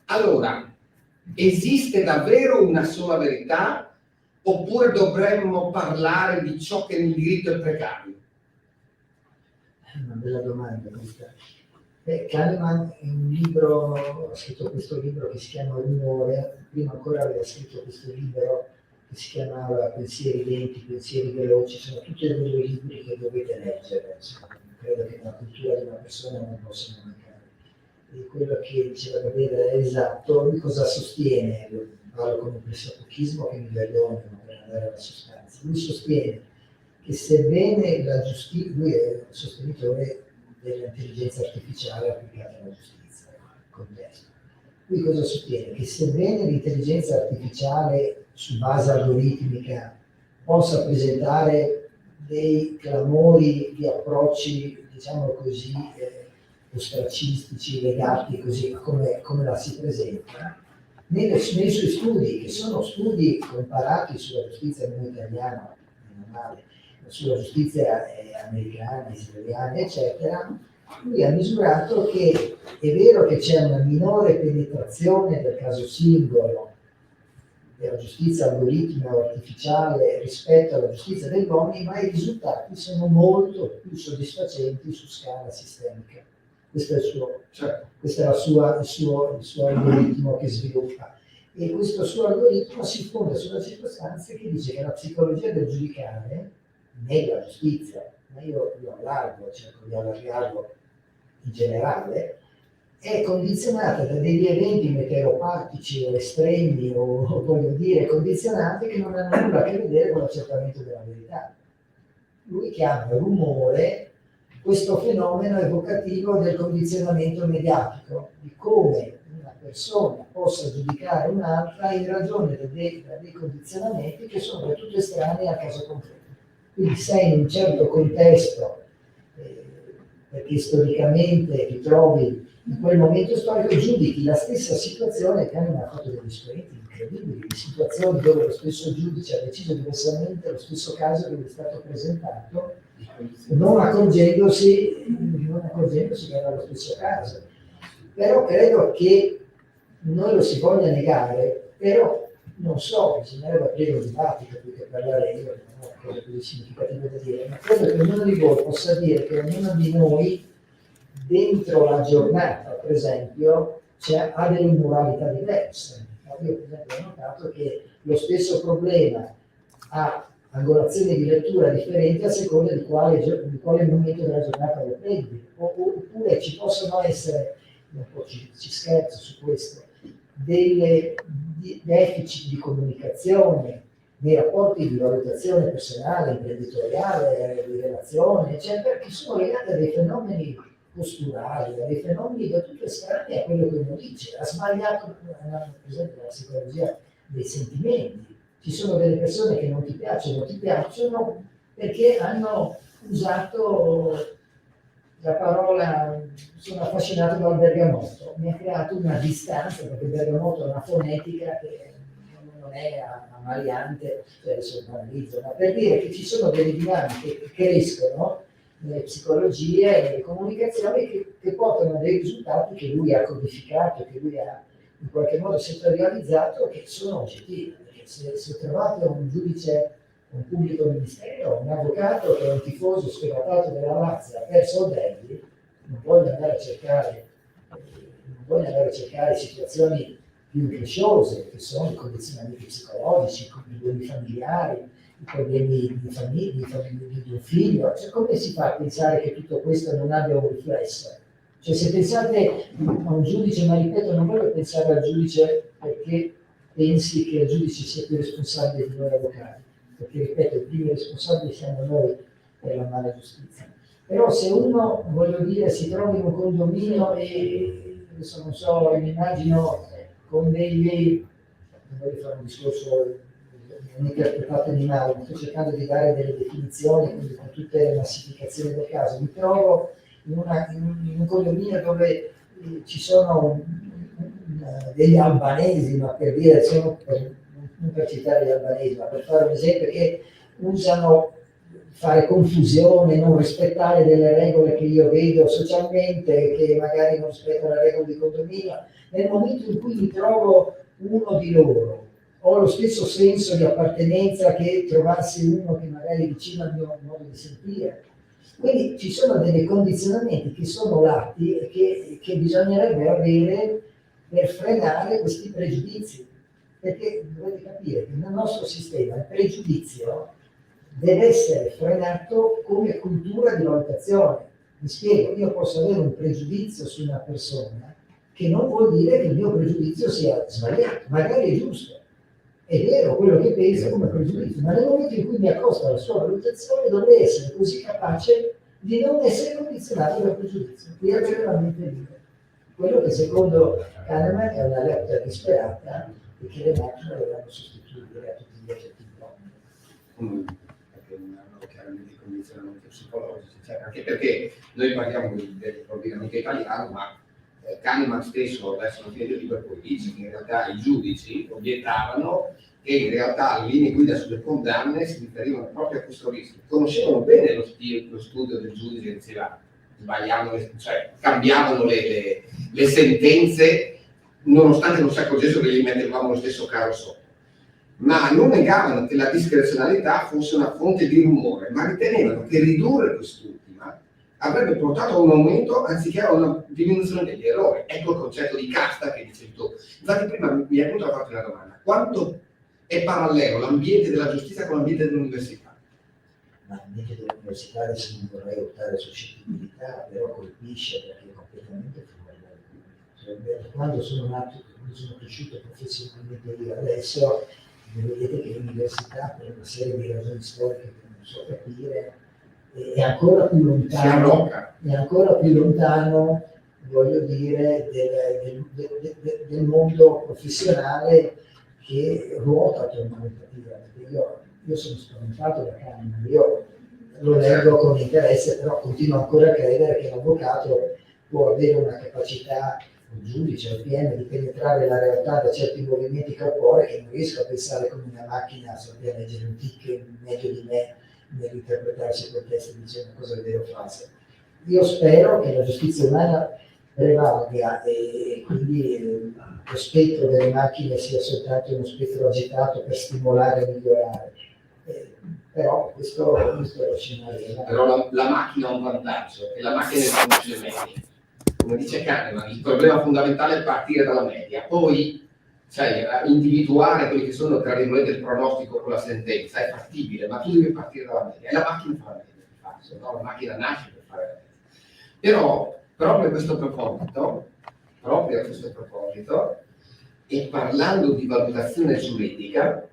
Allora, esiste davvero una sola verità oppure dovremmo parlare di ciò che nel diritto è precario? È una bella domanda questa. Kahneman in un libro, ha scritto questo libro che si chiama Rumore, prima ancora aveva scritto questo libro che si chiamava Pensieri lenti, pensieri veloci, sono tutti e due libri che dovete leggere, credo che nella cultura di una persona non possano mancare. E quello che diceva Gabriele è esatto. Lui cosa sostiene? Parlo con un pressapochismo che mi vergogno per andare alla sostanza. Lui sostiene che sebbene la giustizia, lui è sostenitore dell'intelligenza artificiale applicata alla giustizia, nel contesto. Lui cosa sostiene? Che sebbene l'intelligenza artificiale su base algoritmica possa presentare dei clamori di approcci, diciamo così, ostracistici, legati così come la si presenta, nei suoi studi, che sono studi comparati sulla giustizia non italiana, meno male, sulla giustizia americana, israeliana, eccetera, lui ha misurato che è vero che c'è una minore penetrazione del caso singolo della giustizia algoritmica o artificiale rispetto alla giustizia degli uomini, ma i risultati sono molto più soddisfacenti su scala sistemica. Questo è il suo algoritmo che sviluppa. E questo suo algoritmo si fonda sulla circostanza che dice che la psicologia del giudicare nella giustizia, ma io lo allargo, cerco di allargarlo in generale, è condizionata da degli eventi meteoropatici o estremi o voglio dire condizionati che non hanno nulla a che vedere con l'accertamento della verità. Lui chiama rumore questo fenomeno evocativo del condizionamento mediatico, di come una persona possa giudicare un'altra in ragione dei condizionamenti che sono del tutto estranei al caso concreto. Quindi sei in un certo contesto, perché storicamente ti trovi in quel momento storico, giudichi la stessa situazione. Che hanno fatto degli esperimenti incredibili di situazioni dove lo stesso giudice ha deciso diversamente lo stesso caso che gli è stato presentato, non accorgendosi che era lo stesso caso. Però credo che non lo si voglia negare, però non so, bisognerebbe aprire un dibattito più che parlare io, non ho cose così significative da dire, ma credo che ognuno di voi possa dire che ognuno di noi dentro la giornata, per esempio, ha delle immoralità diverse. Io per esempio ho notato che lo stesso problema ha angolazioni di lettura differenti a seconda di quale momento della giornata lo prendi. Oppure ci possono essere, un po' ci scherzo su questo, delle deficit di comunicazione nei rapporti di valutazione personale, imprenditoriale, di relazione, eccetera, che sono legati a dei fenomeni posturali, a dei fenomeni da tutto estranei a quello che uno dice. Ha sbagliato, per esempio, la psicologia dei sentimenti. Ci sono delle persone che non ti piacciono perché hanno usato la parola, sono affascinato dal bergamotto, mi ha creato una distanza, perché il bergamotto è una fonetica che non è amaliante, cioè adesso banalizzo, ma per dire che ci sono delle dinamiche che crescono nelle psicologie e nelle comunicazioni che portano a dei risultati che lui ha codificato, che lui ha in qualche modo settorializzato, che sono oggettivi. Se trovate un giudice, un pubblico ministero, un avvocato che è un tifoso sfegatato della Lazio, ha perso il derby, non voglio andare a cercare situazioni più incresciose, che sono i condizionamenti psicologici, i problemi familiari, i problemi di famiglia, di un figlio. Cioè, come si fa a pensare che tutto questo non abbia un riflesso? Cioè, se pensate a un giudice, ma ripeto, non voglio pensare al giudice perché pensi che il giudice sia più responsabile di noi avvocati, perché ripeto, i primi responsabili siamo noi per la mala giustizia. Però se uno, voglio dire, si trova in un condominio e adesso non so, mi immagino con degli, non voglio fare un discorso non interpretatemi male, sto cercando di dare delle definizioni, quindi con tutte le massificazioni del caso, mi trovo in un condominio dove ci sono degli albanesi, ma per dire, non per citare gli albanesi, ma per fare un esempio, che usano fare confusione, non rispettare delle regole che io vedo socialmente, che magari non rispettano le regole di condominio. Nel momento in cui mi trovo uno di loro, ho lo stesso senso di appartenenza che trovassi uno che magari è vicino al mio modo di sentire. Quindi ci sono dei condizionamenti che sono lati e che bisognerebbe avere per frenare questi pregiudizi, perché dovete capire che nel nostro sistema il pregiudizio deve essere frenato come cultura di valutazione. Mi spiego, io posso avere un pregiudizio su una persona che non vuol dire che il mio pregiudizio sia sbagliato, magari è giusto, è vero quello che penso come pregiudizio, ma nel momento in cui mi accosto alla sua valutazione dovrei essere così capace di non essere condizionato dal pregiudizio, di avere la mente libera. Quello che secondo Kahneman è una lotta disperata e che le macchine dovranno sostituire a tutti gli oggetti di Perché non hanno chiaramente condizionamenti psicologici, cioè, anche perché noi parliamo dell'ordinamento italiano, ma Kahneman stesso verso la fine del libro poi dice che in realtà i giudici obiettavano che in realtà le linee guida sulle condanne si riferivano proprio a questo rischio. Conoscevano bene lo studio del giudice che diceva sbagliavano, cioè cambiavano le sentenze nonostante non si accorgessero che gli mettevamo lo stesso carro sopra, ma non negavano che la discrezionalità fosse una fonte di rumore, ma ritenevano che ridurre quest'ultima avrebbe portato a un aumento anziché a una diminuzione degli errori. Ecco il concetto di casta che dicevi tu. Infatti prima mi è venuto a farti una domanda: quanto è parallelo l'ambiente della giustizia con l'ambiente dell'università? Ma l'ambiente dell'università, adesso non vorrei optare suscettibilità, però colpisce perché è completamente fuori. Quando sono nato, quando sono cresciuto professionalmente io adesso, vedete che l'università, per una serie di ragioni storiche che non so capire, è ancora più lontano, voglio dire, del mondo professionale che ruota attorno all'empatia. Io sono spaventato da Kahneman, io lo leggo con interesse, però continuo ancora a credere che l'avvocato può avere una capacità, un giudice, un PM, di penetrare la realtà da certi movimenti corporei che non riesco a pensare come una macchina sappia leggere un tic meglio di me nell'interpretarsi quel testo e dice una cosa vero o falsa. Io spero che la giustizia umana prevalga e quindi lo spettro delle macchine sia soltanto uno spettro agitato per stimolare e migliorare. Però questo è lo scenario. Però la macchina ha un vantaggio, che la macchina riconosce le medie. Come dice Kahneman, il problema fondamentale è partire dalla media, poi sai, a individuare quelli che sono, tra virgolette, il pronostico con la sentenza, è fattibile, ma tu devi partire dalla media, è la macchina fa la media, di fatto, no? La macchina nasce per fare la media. Però, proprio a questo proposito, e parlando di valutazione giuridica,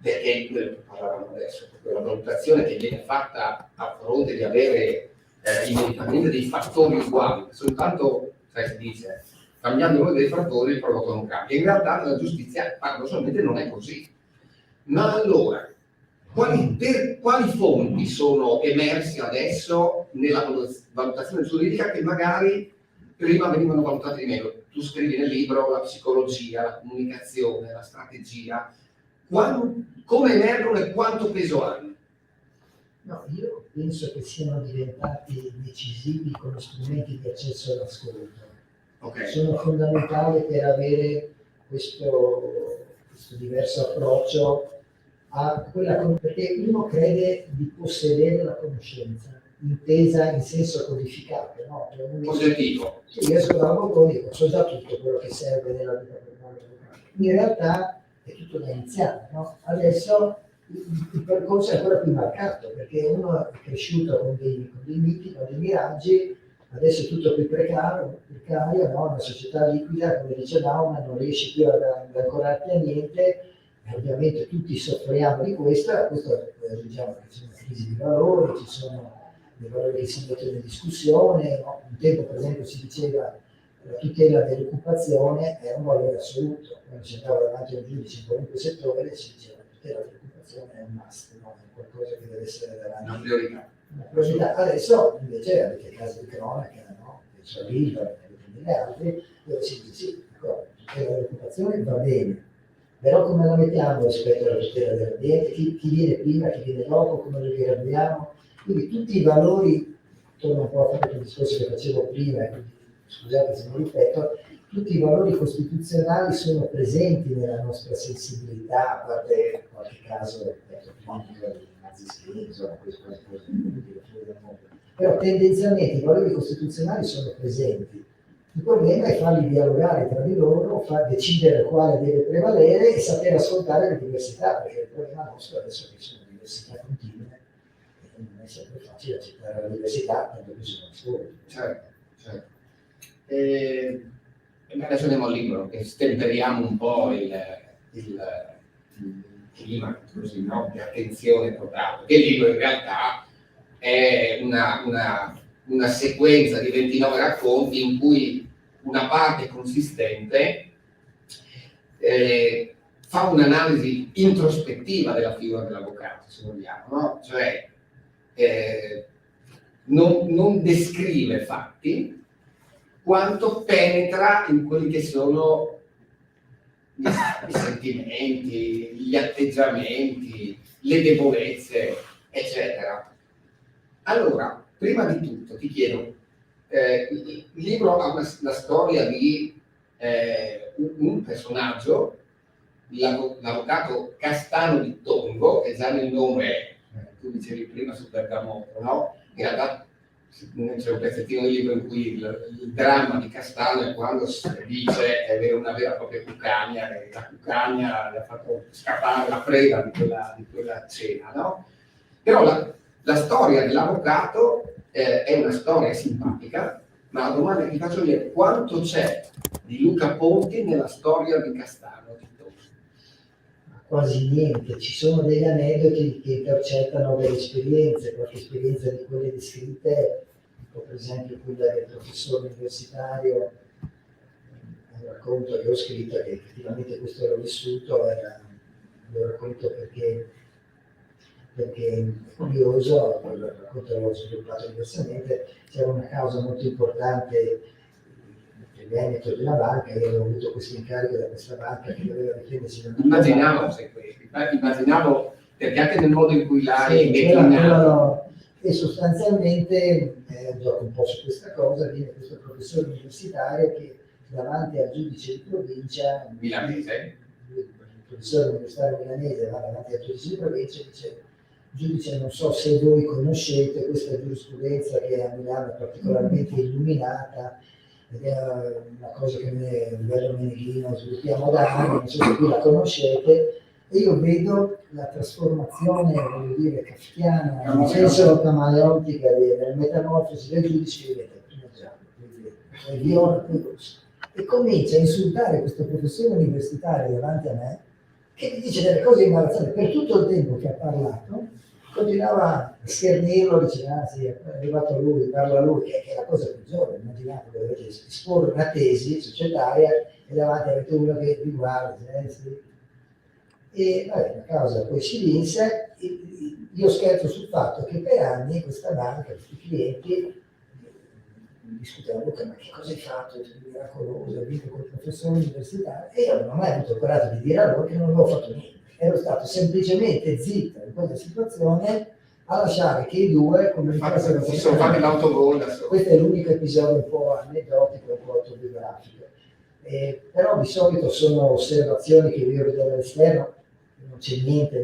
perché è quello che parlavamo adesso, proprio la valutazione che viene fatta a fronte di avere immediatamente dei fattori uguali, soltanto, sai, si dice, cambiando uno dei fattori il prodotto non cambia. In realtà nella giustizia paradossalmente non è così. Ma allora, quali fonti sono emersi adesso nella valutazione giuridica che magari prima venivano valutate di meno? Tu scrivi nel libro la psicologia, la comunicazione, la strategia. Come emergono e quanto peso hanno? No, io penso che siano diventati decisivi come strumenti di accesso all'ascolto. Okay. Sono fondamentali per avere questo diverso approccio a quella, perché uno crede di possedere la conoscenza, intesa in senso codificato, no? Positivo. Sì, io esco dal balcone e dico, so già tutto quello che serve nella vita personale. In realtà è tutto da iniziare, no? Adesso il percorso è ancora più marcato, perché uno è cresciuto con dei miti, con dei miraggi, adesso è tutto più precario, no? Una società liquida, come dice Bauman, non riesce più ad ancorarti a niente, e ovviamente tutti soffriamo di questo, e questo diciamo che c'è una crisi di valori, ci sono dei valori che si mettono in discussione, no? Un tempo per esempio si diceva la tutela dell'occupazione è un valore assoluto, quando si andava davanti a un giudice in qualunque settore si diceva la tutela dell'occupazione è un must, no? È qualcosa che deve essere davanti. Una priorità. Adesso invece avete casi di cronaca, no? Che sono lì, avete degli altri, dove si dice sì, la tutela dell'occupazione va bene, però come la mettiamo rispetto alla tutela dell'ambiente? Chi viene prima, chi viene dopo, come lo riabbiamo? Quindi tutti i valori, torno un po' a fare il discorso che facevo prima, e quindi, scusate se non ripeto, tutti i valori costituzionali sono presenti nella nostra sensibilità, a parte qualche caso, insomma, queste cose fuori dal mondo. Però tendenzialmente i valori costituzionali sono presenti. Il problema è farli dialogare tra di loro, far decidere quale deve prevalere e saper ascoltare le diversità, perché il problema nostro adesso è che sono diversità continue e non è sempre facile accettare la diversità quando bisogna ascoltare. Certo. Adesso andiamo al libro, che stemperiamo un po' il clima così, no? Di attenzione totale, perché il libro in realtà è una sequenza di 29 racconti in cui una parte consistente fa un'analisi introspettiva della figura dell'avvocato, se vogliamo, no? Cioè non descrive fatti quanto penetra in quelli che sono i sentimenti, gli atteggiamenti, le debolezze, eccetera. Allora, prima di tutto ti chiedo, il libro ha la storia di un personaggio, l'avvocato Castano di Tongo, che già nel nome, tu dicevi prima su Bergamoto, no? In realtà c'è un pezzettino del libro in cui il dramma di Castano è quando si dice che avere una vera e propria cuccagna, e la cuccagna gli ha fatto scappare la preda di quella cena, no? Però la storia dell'avvocato è una storia simpatica, ma la domanda che ti faccio è quanto c'è di Luca Ponti nella storia di Castano? Quasi niente, ci sono degli aneddoti che intercettano delle esperienze, qualche esperienza di quelle descritte, per esempio quella del professore universitario, un racconto che ho scritto, che effettivamente questo l'ho vissuto, lo racconto perché è curioso, il racconto l'ho sviluppato diversamente, c'era una causa molto importante nel Veneto di una banca, io avevo avuto questo incarico da questa banca che doveva difendersi da immaginavo perché anche nel modo in cui l'hai declinato. E sostanzialmente gioco un po' su questa cosa, viene questo professore universitario che davanti al giudice di provincia milanese, il professore universitario milanese va davanti al giudice di provincia e dice: giudice, non so se voi conoscete questa giurisprudenza che a Milano è particolarmente illuminata, ed è una cosa che noi a livello meneghino sviluppiamo da anni, non so se qui la conoscete, e io vedo la trasformazione, voglio dire, kafkiana, nel senso camaleontica del metamorfosi del giudice, vedete, prima giallo, viola, poi rosso, e comincia a insultare questo professore universitario davanti a me, che mi dice delle cose imbarazzanti. Per tutto il tempo che ha parlato, continuava a schernirlo, diceva, ah sì, è arrivato lui, parla lui, che è la cosa peggiore. Immaginate, dovete esporre una tesi societaria e davanti avete uno che vi guarda, sì. E vabbè, la causa poi si vinse. Io scherzo sul fatto che per anni questa banca, questi clienti, discutevano, ma che cosa hai fatto? È miracoloso, hai vinto col professore universitario, e io non ho mai avuto il coraggio di dire a loro che non avevo fatto niente. Ero stato semplicemente zitto in questa situazione a lasciare che i due comunicassero. Si sono fatti l'autogol da solo. Questo è l'unico episodio un po' aneddotico, un po' autobiografico. Però di solito sono osservazioni che io vedo dall'esterno, non c'è niente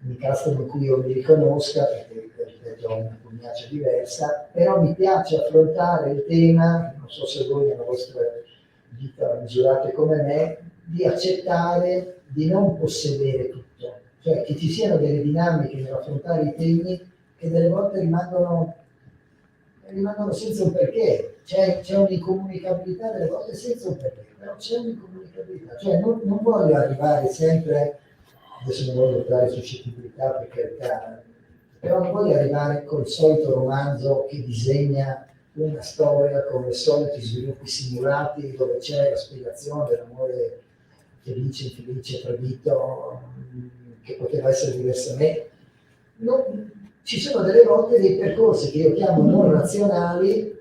nel caso in cui io mi riconosca, perché ho una pugnacia diversa, però mi piace affrontare il tema, non so se voi nella vostra vita misurate come me, di accettare di non possedere tutto, cioè che ci siano delle dinamiche nell'affrontare i temi che delle volte rimangono senza un perché, c'è un'incomunicabilità delle volte senza un perché, però c'è un'incomunicabilità, cioè non voglio arrivare sempre, adesso non voglio entrare suscettibilità per carità, però non voglio arrivare col solito romanzo che disegna una storia con i soliti sviluppi simulati dove c'è la spiegazione dell'amore felice, infelice, tradito, che poteva essere diversamente. Ci sono delle volte dei percorsi che io chiamo non razionali,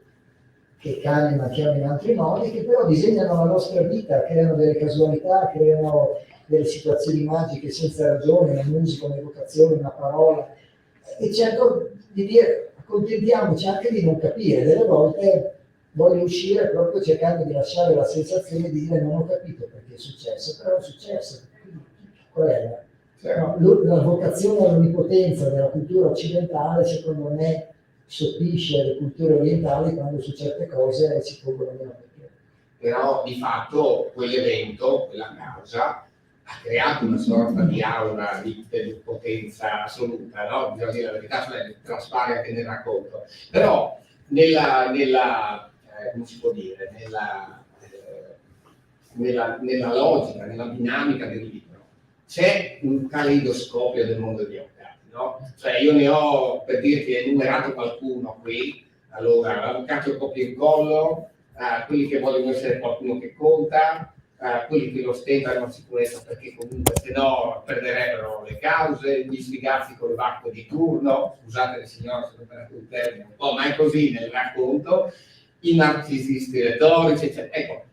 che Kahneman chiama in altri modi, che però disegnano la nostra vita, creano delle casualità, creano delle situazioni magiche senza ragione, una musica, un'evocazione, una parola, e cerco di dire, accontentiamoci anche di non capire. Delle volte voglio uscire proprio cercando di lasciare la sensazione di dire non ho capito perché è successo, però è successo. Qual è la vocazione all'onnipotenza della cultura occidentale? Secondo me soppisce le culture orientali quando su certe cose si pongono meno perché. Però di fatto quell'evento, quella causa, ha creato una sorta di aura di potenza assoluta, no? Bisogna dire la verità, cioè traspare anche nel racconto. Però come si può dire, nella logica, nella dinamica del libro, c'è un caleidoscopio del mondo degli avvocati, no? Cioè io ne ho, per dirti, enumerato qualcuno qui. Allora, l'avvocato copia e incollo, quelli che vogliono essere qualcuno che conta, quelli che lo ostentano in sicurezza perché comunque se no perderebbero le cause, gli sfigazzi col vacco di turno, scusate le signore se non per un termine un po', ma è così nel racconto, i narcisisti retorici, eccetera. Ecco,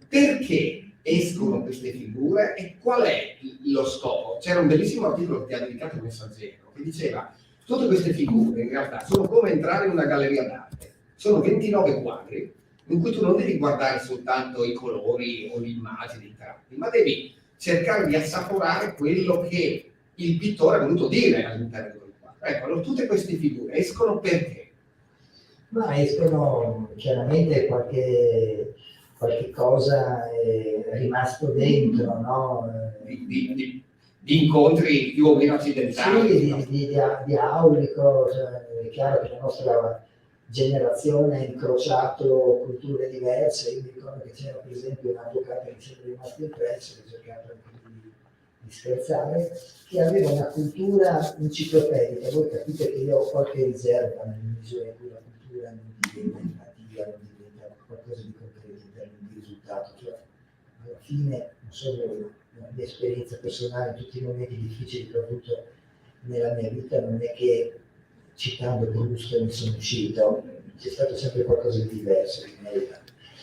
perché escono queste figure e qual è lo scopo? C'era un bellissimo articolo che ha dedicato il Messaggero che diceva tutte queste figure in realtà sono come entrare in una galleria d'arte, sono 29 quadri in cui tu non devi guardare soltanto i colori o le immagini, i tratti, ma devi cercare di assaporare quello che il pittore ha voluto dire all'interno del quadro. Ecco, allora tutte queste figure escono perché? Ma escono chiaramente qualche cosa è rimasto dentro, no? Di incontri più o meno accidentali. Sì, di aulico, cioè, è chiaro che la nostra generazione ha incrociato culture diverse. Io mi ricordo che c'era per esempio un avvocato che ci è rimasto impresso, che ho cercato anche di scherzare, che aveva una cultura enciclopedica. Voi capite che io ho qualche riserva nella misura in cui la cultura non diventa empatia, non diventa qualcosa di concreto in termini di risultato. Cioè, alla fine, non solo la mia esperienza personale, in tutti i momenti difficili che ho avuto nella mia vita, non è che citando Proust mi sono uscito, c'è stato sempre qualcosa di diverso.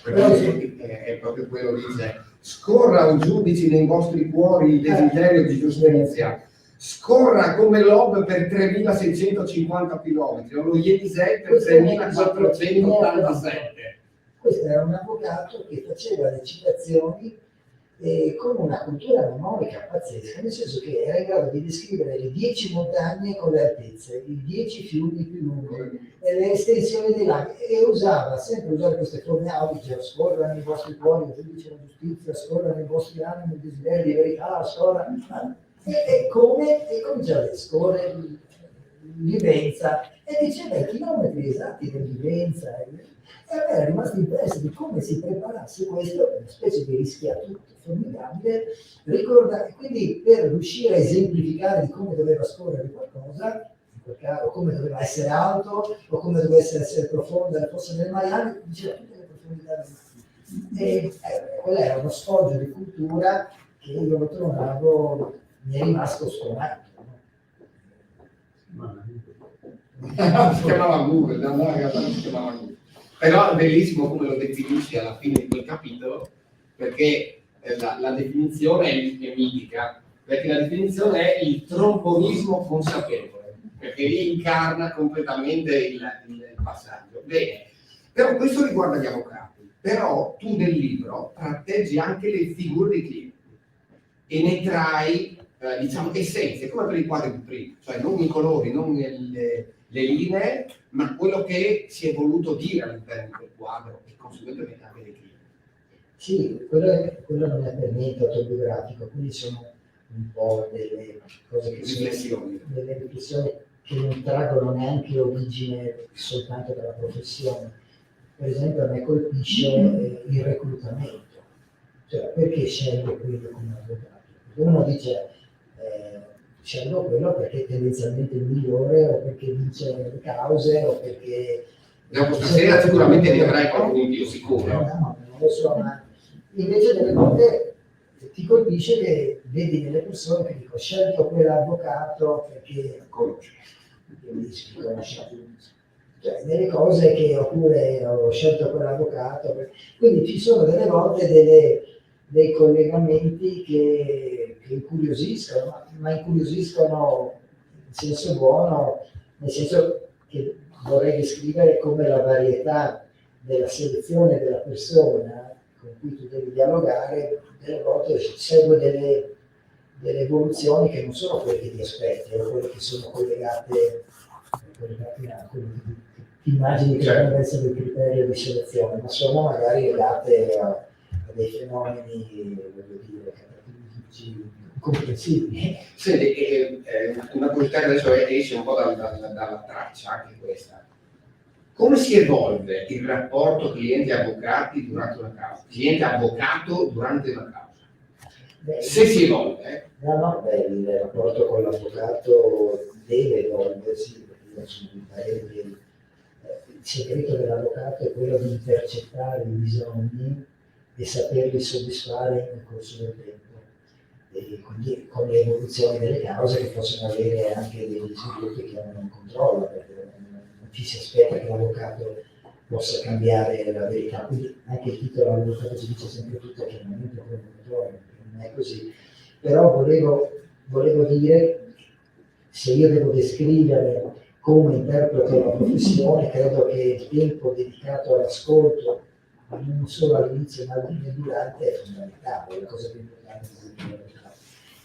Però è proprio quello che dice: scorra un giudice nei vostri cuori il desiderio di giustizia, scorra come l'Ob per 3650 km, o lo Yenisei per 3487. Questo era un avvocato che faceva le citazioni con una cultura mnemonica pazzesca, nel senso che era in grado di descrivere le 10 montagne con le altezze, i 10 fiumi più lunghi, e le estensioni dei laghi, e usava sempre usare queste forme auliche: scorrano i vostri cuori, il giudice della giustizia, scorrano i vostri animi, il desiderio di verità, scorrano, e cominciava a scorrere Livenza, e diceva i chilometri esatti di Livenza, e a me era rimasto impresso di come si preparasse questo, una specie di rischiatutto formidabile, quindi per riuscire a esemplificare di come doveva scorrere qualcosa, in quel caso come doveva essere alto o come doveva essere profonda la fossa delle Marianne, diceva tutte le profondità del mare. E quello era uno sfoggio di cultura che io lo trovavo, mi è rimasto sconato. Si chiamava Google, no, in realtà non si chiamava Google. Però è bellissimo come lo definisci alla fine di quel capitolo, perché la definizione è mitica, perché la definizione è il trombonismo consapevole, perché lì incarna completamente il passaggio. Bene, però questo riguarda gli avvocati, però tu nel libro tratteggi anche le figure dei clienti e ne trai diciamo essenze, come per i quadri di prima, cioè non i colori, non le linee, ma quello che si è voluto dire all'interno di quel quadro e conseguentemente anche dei clienti. Sì, quello non è per niente autobiografico, quindi sono un po' delle cose che Riflessioni. sono delle riflessioni che non traggono neanche origine soltanto dalla professione. Per esempio a me colpisce il reclutamento, cioè perché scelgo quello come avvocato? Uno dice scelgo quello perché è tendenzialmente il migliore, o perché vince le cause, o perché... Dopo stasera sicuramente ne avrai qualcuno in più, sicuro. No, non lo so, ma invece delle volte ti colpisce che vedi delle persone che dicono: scelgo quell'avvocato perché conosce, cioè delle cose che, oppure ho scelto quell'avvocato quindi ci sono delle volte dei collegamenti che incuriosiscono, ma incuriosiscono in senso buono, nel senso che vorrei descrivere come la varietà della selezione della persona con cui tu devi dialogare delle volte segue delle evoluzioni che non sono quelle che ti aspetti, o quelle che sono collegate a quello che ti immagini che dovrebbe essere il criterio di selezione, ma sono magari legate a dei fenomeni, voglio dire, catativici comprensibili. Senti, una curiosità che adesso esce un po' dalla traccia, anche questa. Come si evolve il rapporto cliente-avvocati durante una causa? Cliente-avvocato durante una causa? Se si evolve? No, il rapporto con l'avvocato deve evolversi, perché io sono di parere che il segreto dell'avvocato è quello di intercettare i bisogni e saperli soddisfare nel corso del tempo. E quindi con le evoluzioni delle cause che possono avere anche degli sviluppi che uno non controlla, perché non ci si aspetta che l'avvocato possa cambiare la verità. Quindi anche il titolo dell'avvocato ci dice sempre tutto chiaramente provocatorio, non è così. Però volevo dire, se io devo descrivere come interpreto la professione, credo che il tempo dedicato all'ascolto, non solo all'inizio ma anche durante, è fondamentale, è la cosa più importante che si può.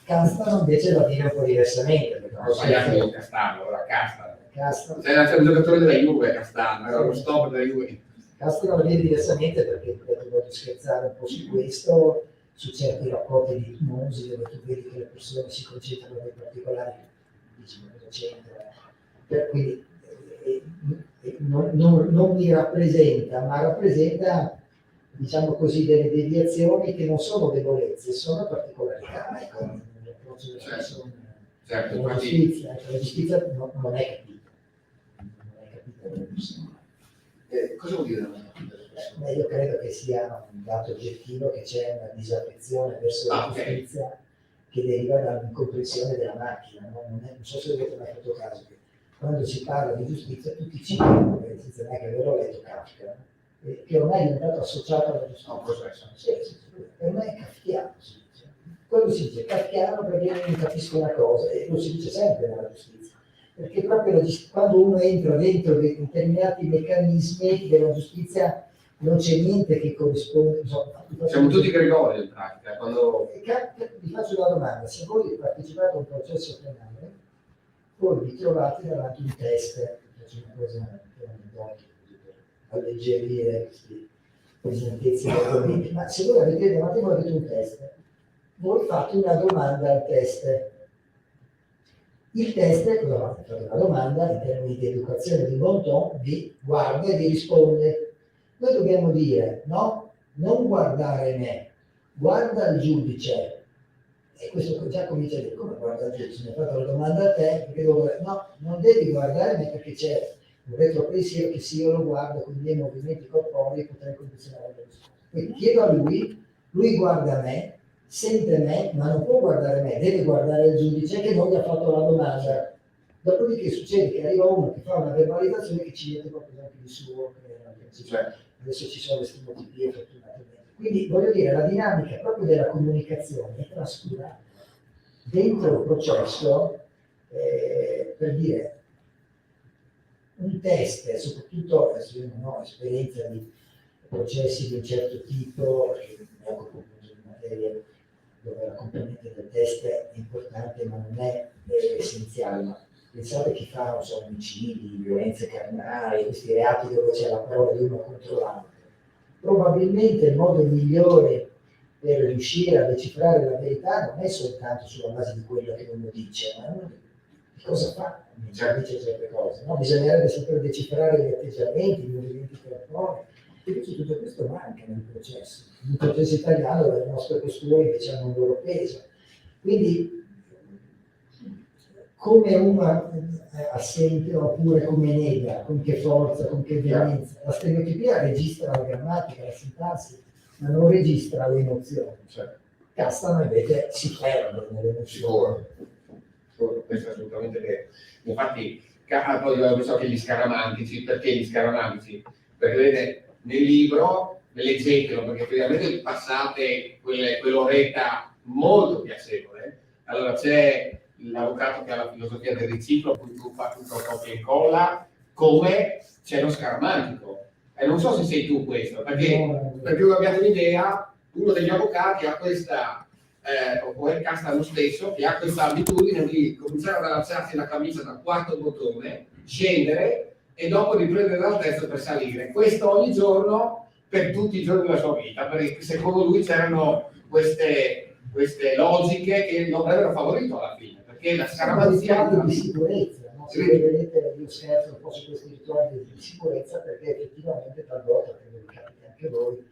Castano invece la vive un po' diversamente. Ho sbagliato io Castano, ora Castano. Castano C'è un giocatore della Juve, Castano, era lo stop della Juve. Castano la vive diversamente perché voglio scherzare un po' su questo, su certi rapporti di ipnosi dove tu vedi che le persone si concentrano nei particolari, dici cosa c'entra. Quindi non mi rappresenta, ma rappresenta, diciamo così, delle deviazioni che non sono debolezze, sono particolarità, ecco, nell'approccio della persona. Certo, La giustizia non è capita, non è capita delle persone. Cosa vuol dire non è capita delle persone? Io credo che sia un dato oggettivo che c'è una disaffezione verso la giustizia che deriva dall'incomprensione della macchina. Non so se avete mai fatto caso che quando si parla di giustizia tutti ci dicono, senza neanche averlo letto, Kafka, che ormai è diventato associato alla giustizia. Sì, ormai è kafkiano, si dice. Quello si dice kafkiano perché non capisco una cosa, e lo si dice sempre nella giustizia, perché proprio quando uno entra dentro determinati meccanismi della giustizia non c'è niente che corrisponde. Insomma, Siamo tutti Gregori in pratica. Quando... Vi faccio una domanda: se voi partecipate a un processo penale, voi vi trovate davanti un test, faccio una cosa per alleggerire questi pesantezzi dei argomenti, ma se voi avete davanti voi avete un test, voi fate una domanda al test. Il test, cosa fate? Fate una domanda in termini di educazione di bon ton, vi guarda e vi risponde. Noi dobbiamo dire, no, non guardare me, guarda il giudice. E questo già comincia a dire, come guarda il giudice? Mi hai fatto la domanda a te, perché no, non devi guardare me perché c'è un retropensiero che se io lo guardo con i miei movimenti corporei potrei condizionare le risposte. Quindi chiedo a lui guarda me, sente me, ma non può guardare me, deve guardare il giudice che non gli ha fatto la domanda. Dopodiché succede che arriva uno che fa una verbalizzazione che ci mette qualcosa anche di suo, adesso ci sono le stimotipie fortunatamente. Quindi voglio dire, la dinamica proprio della comunicazione è trascurata dentro il processo, per dire, un test, soprattutto adesso io non ho esperienza di processi di un certo tipo, perché mi occupo appunto di materie dove la componente del test è importante ma non è essenziale. Ma pensate chi fa, non so, omicidi, violenze carnali, questi reati dove c'è la parola di uno contro l'altro. Probabilmente il modo migliore per riuscire a decifrare la verità non è soltanto sulla base di quello che uno dice, ma di cosa fa, dice certe cose. No? Bisognerebbe saper decifrare gli atteggiamenti, i movimenti corporei. Invece tutto questo manca nel processo. Nel processo italiano le nostre posture invece hanno un loro peso. Quindi come uno assente oppure come nega, con che forza, con che violenza. La stereotipia registra la grammatica, la sintassi, ma non registra le emozioni. Castano invece si perdono nelle emozioni. Questo è assolutamente vero. Infatti, poi io so che gli scaramantici, perché gli scaramantici? Perché vedete, nel libro, leggetelo, perché finalmente passate quell'oretta molto piacevole. Allora c'è l'avvocato che ha la filosofia del riciclo, cui tu fai tutto copia e incolla, come c'è lo scaramantico. E non so se sei tu questo, perché abbiamo un'idea, uno degli avvocati ha questa, o è Casta lo stesso, che ha questa abitudine di cominciare ad allacciarsi la camicia dal quarto bottone, scendere e dopo riprendere dal terzo per salire. Questo ogni giorno per tutti i giorni della sua vita, perché secondo lui c'erano queste logiche che lo avrebbero favorito alla fine, perché la scaramanzia di sicurezza, no? Se voi vedete, io scherzo un po' su questi rituali di sicurezza, perché effettivamente talvolta, credo che capita anche voi,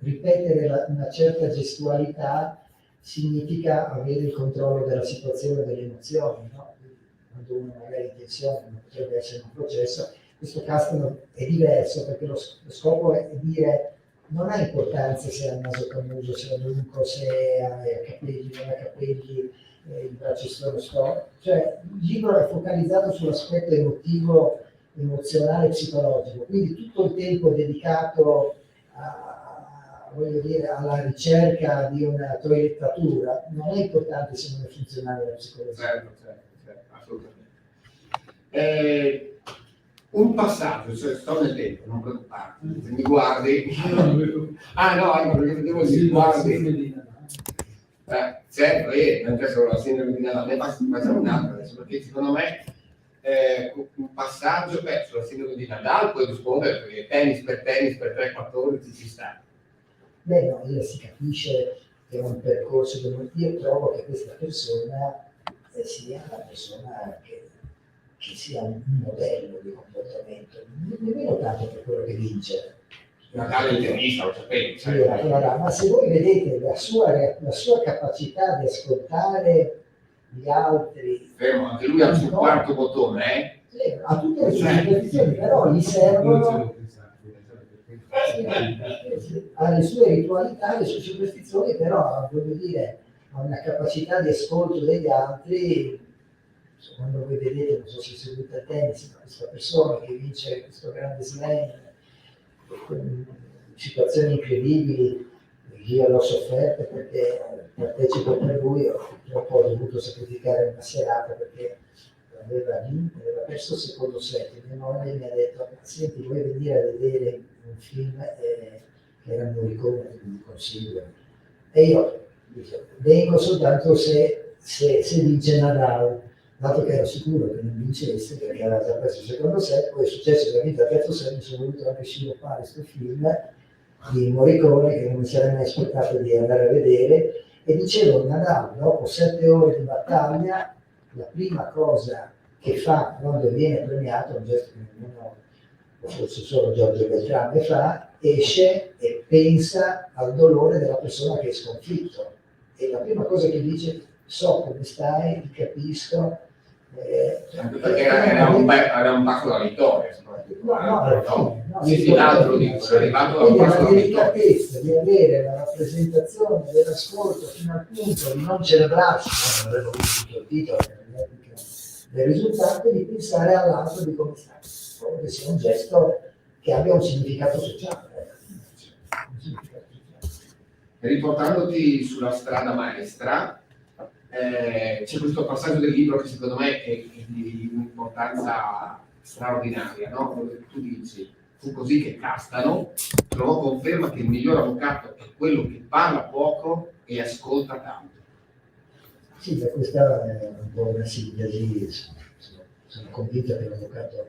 ripetere una certa gestualità significa avere il controllo della situazione, delle emozioni, no? Quando uno magari è in tensione, non potrebbe essere un processo, questo caso è diverso perché lo scopo è dire non ha importanza se ha il naso camuso, se ha l'unco, se ha capelli, non ha capelli, il braccio storto. Cioè il libro è focalizzato sull'aspetto emotivo, emozionale e psicologico, quindi tutto il tempo dedicato voglio dire, alla ricerca di una toilettatura non è importante se non è funzionale la psicologia. Certo, assolutamente. Un passaggio, cioè sto nel tempo, non preoccuparti, se mi guardi. Perché vedevo che mi guardi. Certo, non c'è solo la sindrome di Nadal, facciamo un'altra adesso, perché secondo me un passaggio sulla sindrome di Nadal puoi rispondere, perché tennis per 3-14 ci sta. Beh, no, si capisce che è un percorso dove io trovo che questa persona sia una persona che sia un modello di comportamento, nemmeno tanto per quello che vince. Natale intervista, lo sapevi. Ma se voi vedete la sua capacità di ascoltare gli altri, fermo, anche lui ha il suo quarto bottone, ha tutte le sue superstizioni, però gli servono, ha le sue ritualità, le sue superstizioni, però voglio dire, ha una capacità di ascolto degli altri. Quando voi vedete, non so se seguite il tennis, ma questa persona che vince questo grande slam, situazioni incredibili, io l'ho sofferto perché partecipo per lui, purtroppo ho dovuto sacrificare una serata perché aveva perso il secondo set, mia moglie mi ha detto: senti, vuoi venire a vedere un film che era Morricone, che mi consiglio? E io dico, vengo soltanto se vince Nadal, dato che ero sicuro che non vincesse perché aveva già perso il secondo set. Poi è successo che ha vinto il terzo set, mi sono voluto anche sviluppare questo film di Morricone che non mi sarei mai aspettato di andare a vedere, e dicevo, Nadal dopo 7 ore di battaglia, la prima cosa che fa quando viene premiato, un gesto che nemmeno, forse solo Giorgio Beltrame fa, esce e pensa al dolore della persona che è sconfitto, e la prima cosa che dice: so come stai, ti capisco. Anche perché era un passo alla vittoria, soprattutto. Alla fine, Sì, l'altro dico, è arrivato a un quindi passo la alla vittoria. delicatezza di avere la rappresentazione dell'ascolto fino al punto di non celebrarsi, non avevo visto il titolo del risultato, di pensare all'altro di come sta, come che sia un gesto che abbia un significato sociale. Riportandoti sulla strada maestra, c'è questo passaggio del libro che secondo me è di un'importanza straordinaria, no? Dove tu dici: fu così che Castano trovò conferma che il miglior avvocato è quello che parla poco e ascolta tanto. Sì, questa è un po' una sintesi. Sono convinto che l'avvocato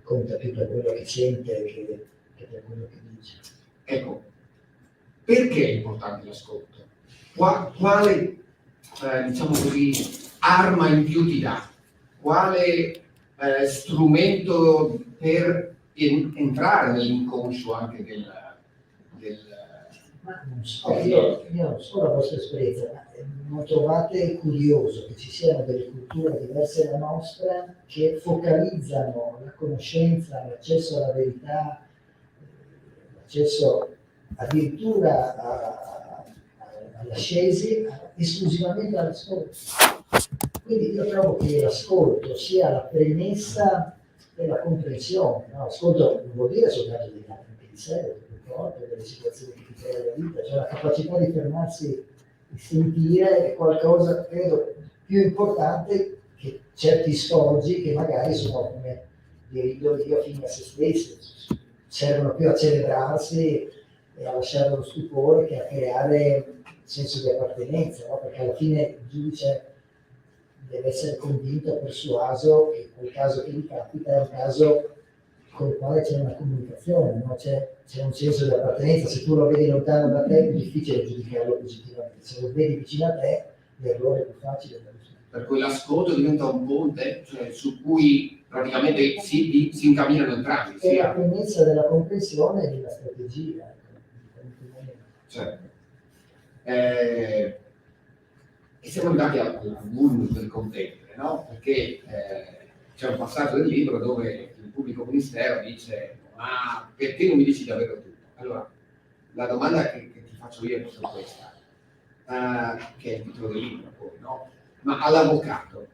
conta più per quello che sente che per quello che dice. Ecco, perché è importante l'ascolto? Quale diciamo così, arma in più ti dà? Quale strumento per entrare nell'inconscio anche del Ma non so, io non so la vostra esperienza, ma non trovate curioso che ci siano delle culture diverse dalla nostra che focalizzano la conoscenza, l'accesso alla verità, l'accesso addirittura alla scesi esclusivamente all'ascolto? Quindi io trovo che l'ascolto sia la premessa della comprensione, no? L'ascolto non vuol dire soltanto degli altri, anche di sé, del tuo corpo, delle situazioni che ti crea la vita, cioè la capacità di fermarsi e sentire è qualcosa, credo, più importante che certi sfoggi che magari sono, come dico io, fini a se stessi, servono più a celebrarsi e a lasciare lo stupore che a creare senso di appartenenza, no? Perché alla fine il giudice deve essere convinto, persuaso che quel caso che gli capita è un caso con il quale c'è una comunicazione, no? C'è un senso di appartenenza. Se tu lo vedi lontano da te è più difficile giudicarlo positivamente, se lo vedi vicino a te l'errore è più facile da risolvere. Per cui l'ascolto diventa un ponte, cioè, su cui praticamente si incamminano entrambi. È la premessa della comprensione e della strategia. Certo. E siamo arrivati al vulnus del contendere, no? Perché c'è un passaggio del libro dove il pubblico ministero dice: ma perché non mi dici davvero tutto? Allora, la domanda che ti faccio io è proprio questa, che è il titolo del libro poi, no? Ma all'avvocato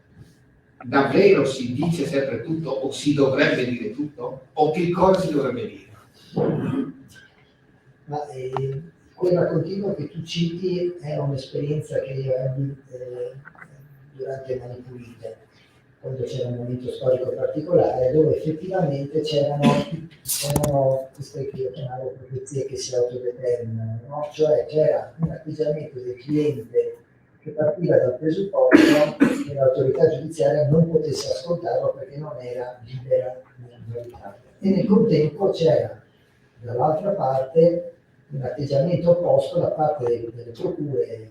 davvero si dice sempre tutto, o si dovrebbe dire tutto? O che cosa si dovrebbe dire? Ma quella continua che tu citi è un'esperienza che io ebbi durante Mani Pulite, quando c'era un momento storico particolare dove effettivamente c'erano queste che io chiamavo profezie che si autodeterminano, no? Cioè c'era un atteggiamento del cliente che partiva dal presupposto che l'autorità giudiziaria non potesse ascoltarlo perché non era libera nella verità. E nel contempo c'era dall'altra parte un atteggiamento opposto da parte delle procure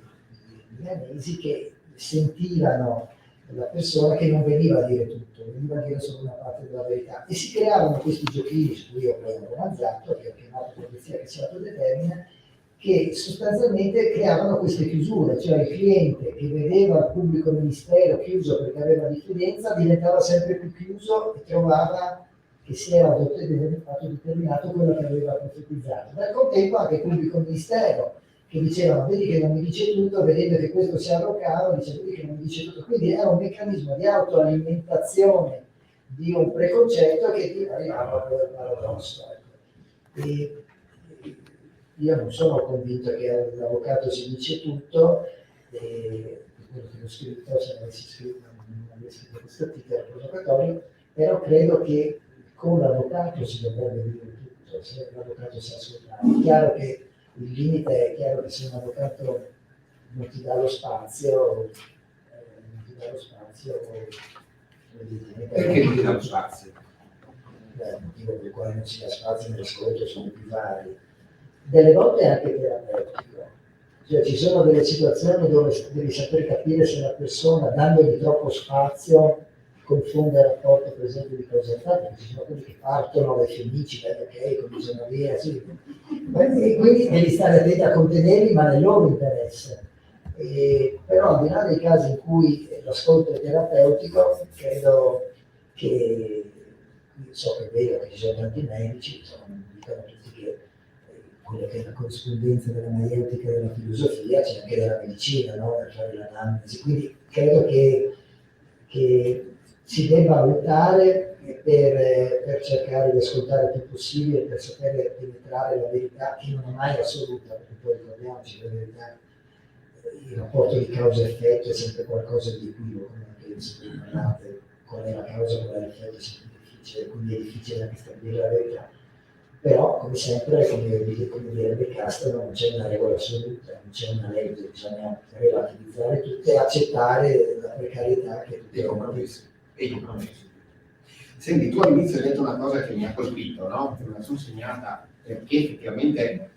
milanesi che sentivano la persona che non veniva a dire tutto, veniva a dire solo una parte della verità, e si creavano questi giochini su cui io poi ho romanzato, che ho chiamato profezia che si autodetermina, che sostanzialmente creavano queste chiusure, cioè il cliente che vedeva il pubblico ministero chiuso perché aveva diffidenza diventava sempre più chiuso e trovava che si era autodeterminato quello che aveva profetizzato. Nel contempo anche il pubblico ministero che diceva: vedi che non mi dice tutto, vedendo che questo si arroccava, dice: vedi che non mi dice tutto. Quindi era un meccanismo di autoalimentazione di un preconcetto che ti arrivava poi al paradosso. E io non sono convinto che l'avvocato si dice tutto, quello che ho scritto, se avessi scritto non abbia scritto questo titolo provocatorio, però credo che con l'avvocato si dovrebbe dire tutto, se l'avvocato sa ascoltare. È chiaro che il limite è chiaro che se un avvocato non ti dà lo spazio, Perché non ti dà lo spazio? Il motivo per il quale non si dà spazio nell'ascolto sono più vari. Delle volte è anche terapeutico, cioè ci sono delle situazioni dove devi sapere capire se la persona, dandogli troppo spazio, confonde il rapporto per esempio di causa effetto, perché ci sono quelli che partono dai felici, ok, cominciano via, sì. E quindi devi stare attento a contenerli, ma nel loro interesse. Però al di là dei casi in cui l'ascolto è terapeutico, credo che, so che è vero che ci sono tanti medici, dicono tutti che quello che è la corrispondenza della maieutica e della filosofia c'è anche della medicina, no? Per fare l'analisi. Quindi credo che si debba lottare per cercare di ascoltare il più possibile, per sapere penetrare la verità, che non è mai assoluta, perché poi ricordiamoci che la verità, il rapporto di causa-effetto è sempre qualcosa di equivoco, anche se voi parlate qual è la causa, qual è l'effetto, è sempre difficile, quindi è difficile anche stabilire la verità. Però, come sempre, come direbbe Castro, non c'è una regola assoluta, non c'è una legge, bisogna relativizzare tutto e accettare la precarietà che tutti I compromessi. Senti, tu all'inizio hai detto una cosa che mi ha colpito, no? Te la sono segnata perché effettivamente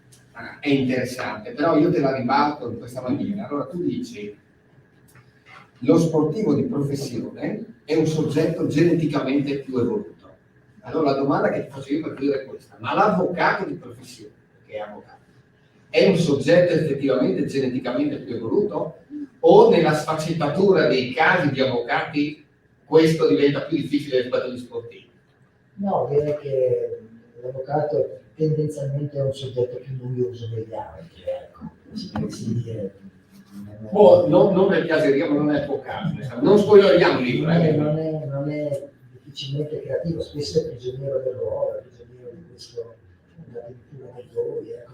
è interessante, però io te la ribalto in questa maniera. Allora tu dici, lo sportivo di professione è un soggetto geneticamente più evoluto. Allora la domanda che ti faccio io per chiudere è questa, ma l'avvocato di professione, che è avvocato, è un soggetto effettivamente geneticamente più evoluto? O nella sfaccettatura dei casi di avvocati questo diventa più difficile rispetto agli sportivi? No, direi che l'avvocato tendenzialmente è un soggetto più noioso degli altri, ecco, si può dire. Non per piaceria, ma non è tuo caso. Non spoileriamo il libro. Non è difficilmente creativo, spesso è prigioniero del ruolo, è prigioniero di questo, addirittura del voi, ecco,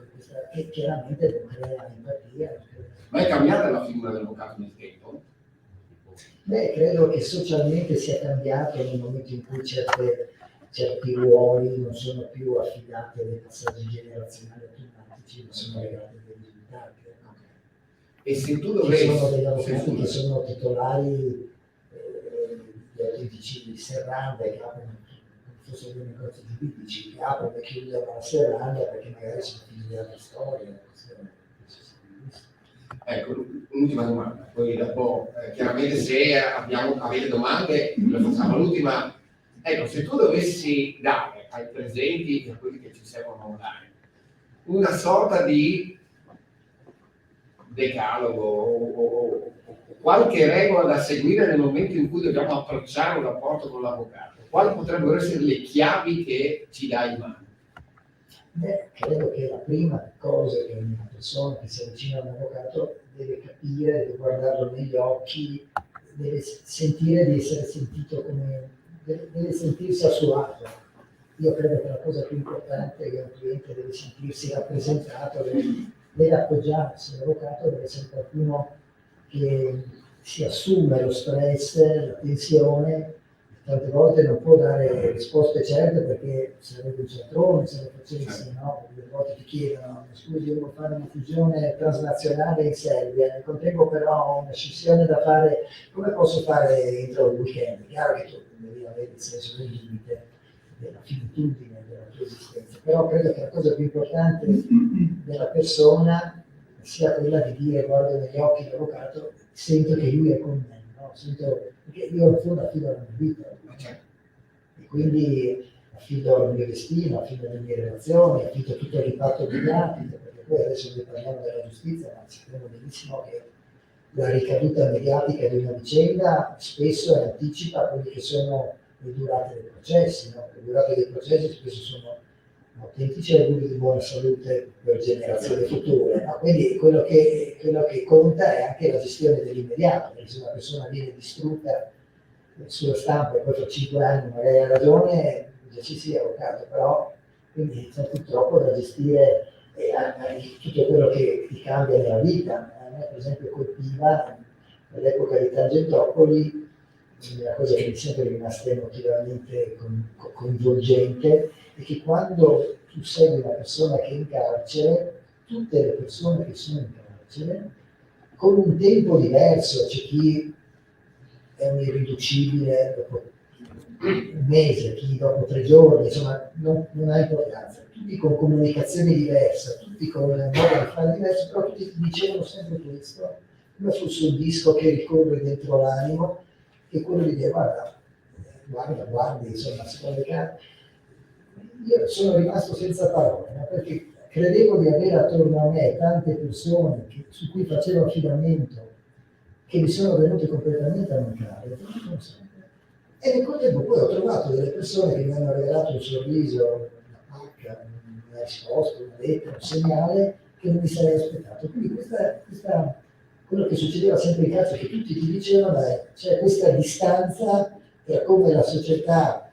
che chiaramente non crea empatia. Ma è cambiata la figura dell'avvocato nel tempo? Beh, credo che socialmente sia cambiato nel momento in cui certi ruoli non sono più affidati a dei passaggi generazionali automatici, ma sono legati a dei risultati. No? E se tu Ci dovessi... sono degli avvocati che sono titolari di autentici serrande, che aprono, come fossero dei negozi giuridici, che aprono e chiudono la serranda perché magari sono figli della storia. Ecco, un'ultima domanda, poi dopo chiaramente se avete domande le facciamo. L'ultima, ecco, se tu dovessi dare ai presenti e a quelli che ci seguono online una sorta di decalogo o qualche regola da seguire nel momento in cui dobbiamo approcciare un rapporto con l'avvocato, quali potrebbero essere le chiavi che ci dai in mano? Beh, credo che la prima cosa che una persona che si avvicina a un avvocato deve capire, deve guardarlo negli occhi, deve sentire di essere sentito come, deve sentirsi a suo agio. Io credo che la cosa più importante è che un cliente deve sentirsi rappresentato, deve appoggiarsi. L'avvocato deve essere qualcuno che si assume lo stress, la tensione. Tante volte non può dare risposte certe perché sarebbe un cialtrone se lo facessi, no? Delle volte ti chiedono, scusi, io devo fare una fusione transnazionale in Serbia, nel contempo però ho una scissione da fare, come posso fare entro il weekend? È chiaro che tu devi avere il senso del limite, della finitudine della tua esistenza, però credo che la cosa più importante della persona sia quella di dire, guardo negli occhi l'avvocato, sento che lui è con me, no? Sento, perché io in fondo affido la mia vita e quindi affido il mio destino, affido le mie relazioni, affido tutto il riparto mediatico, perché poi adesso noi parliamo della giustizia, ma sappiamo benissimo che la ricaduta mediatica di una vicenda spesso anticipa quelli che sono le durate dei processi, no? Le durate dei processi spesso sono autentici auguri di buona salute per generazioni future, no? Quindi quello che conta è anche la gestione dell'immediato, perché se una persona viene distrutta sulla stampa e poi per 5 anni magari ha ragione, già ci sia avvocato, però quindi c'è purtroppo da gestire tutto quello che ti cambia nella vita. A me per esempio colpiva nell'epoca di Tangentopoli una cosa che mi è sempre rimasta emotivamente coinvolgente è che quando tu segui una persona che è in carcere, tutte le persone che sono in carcere, con un tempo diverso, c'è chi è un irriducibile dopo un mese, chi dopo 3 giorni, insomma non ha importanza, tutti con comunicazioni diverse, tutti con modo di fare diverso, però tutti ti dicevano sempre questo, come fosse un disco che ricorre dentro l'animo, che quello di dire guardi, insomma, secondo le carte. Io sono rimasto senza parole, no? Perché credevo di avere attorno a me tante persone su cui facevo affidamento, che mi sono venute completamente a mancare. E nel contempo poi ho trovato delle persone che mi hanno regalato un sorriso, una pacca, una risposta, una lettera, un segnale che non mi sarei aspettato. Quindi quello che succedeva sempre in calcio, che tutti ti dicevano, c'è questa distanza tra come la società,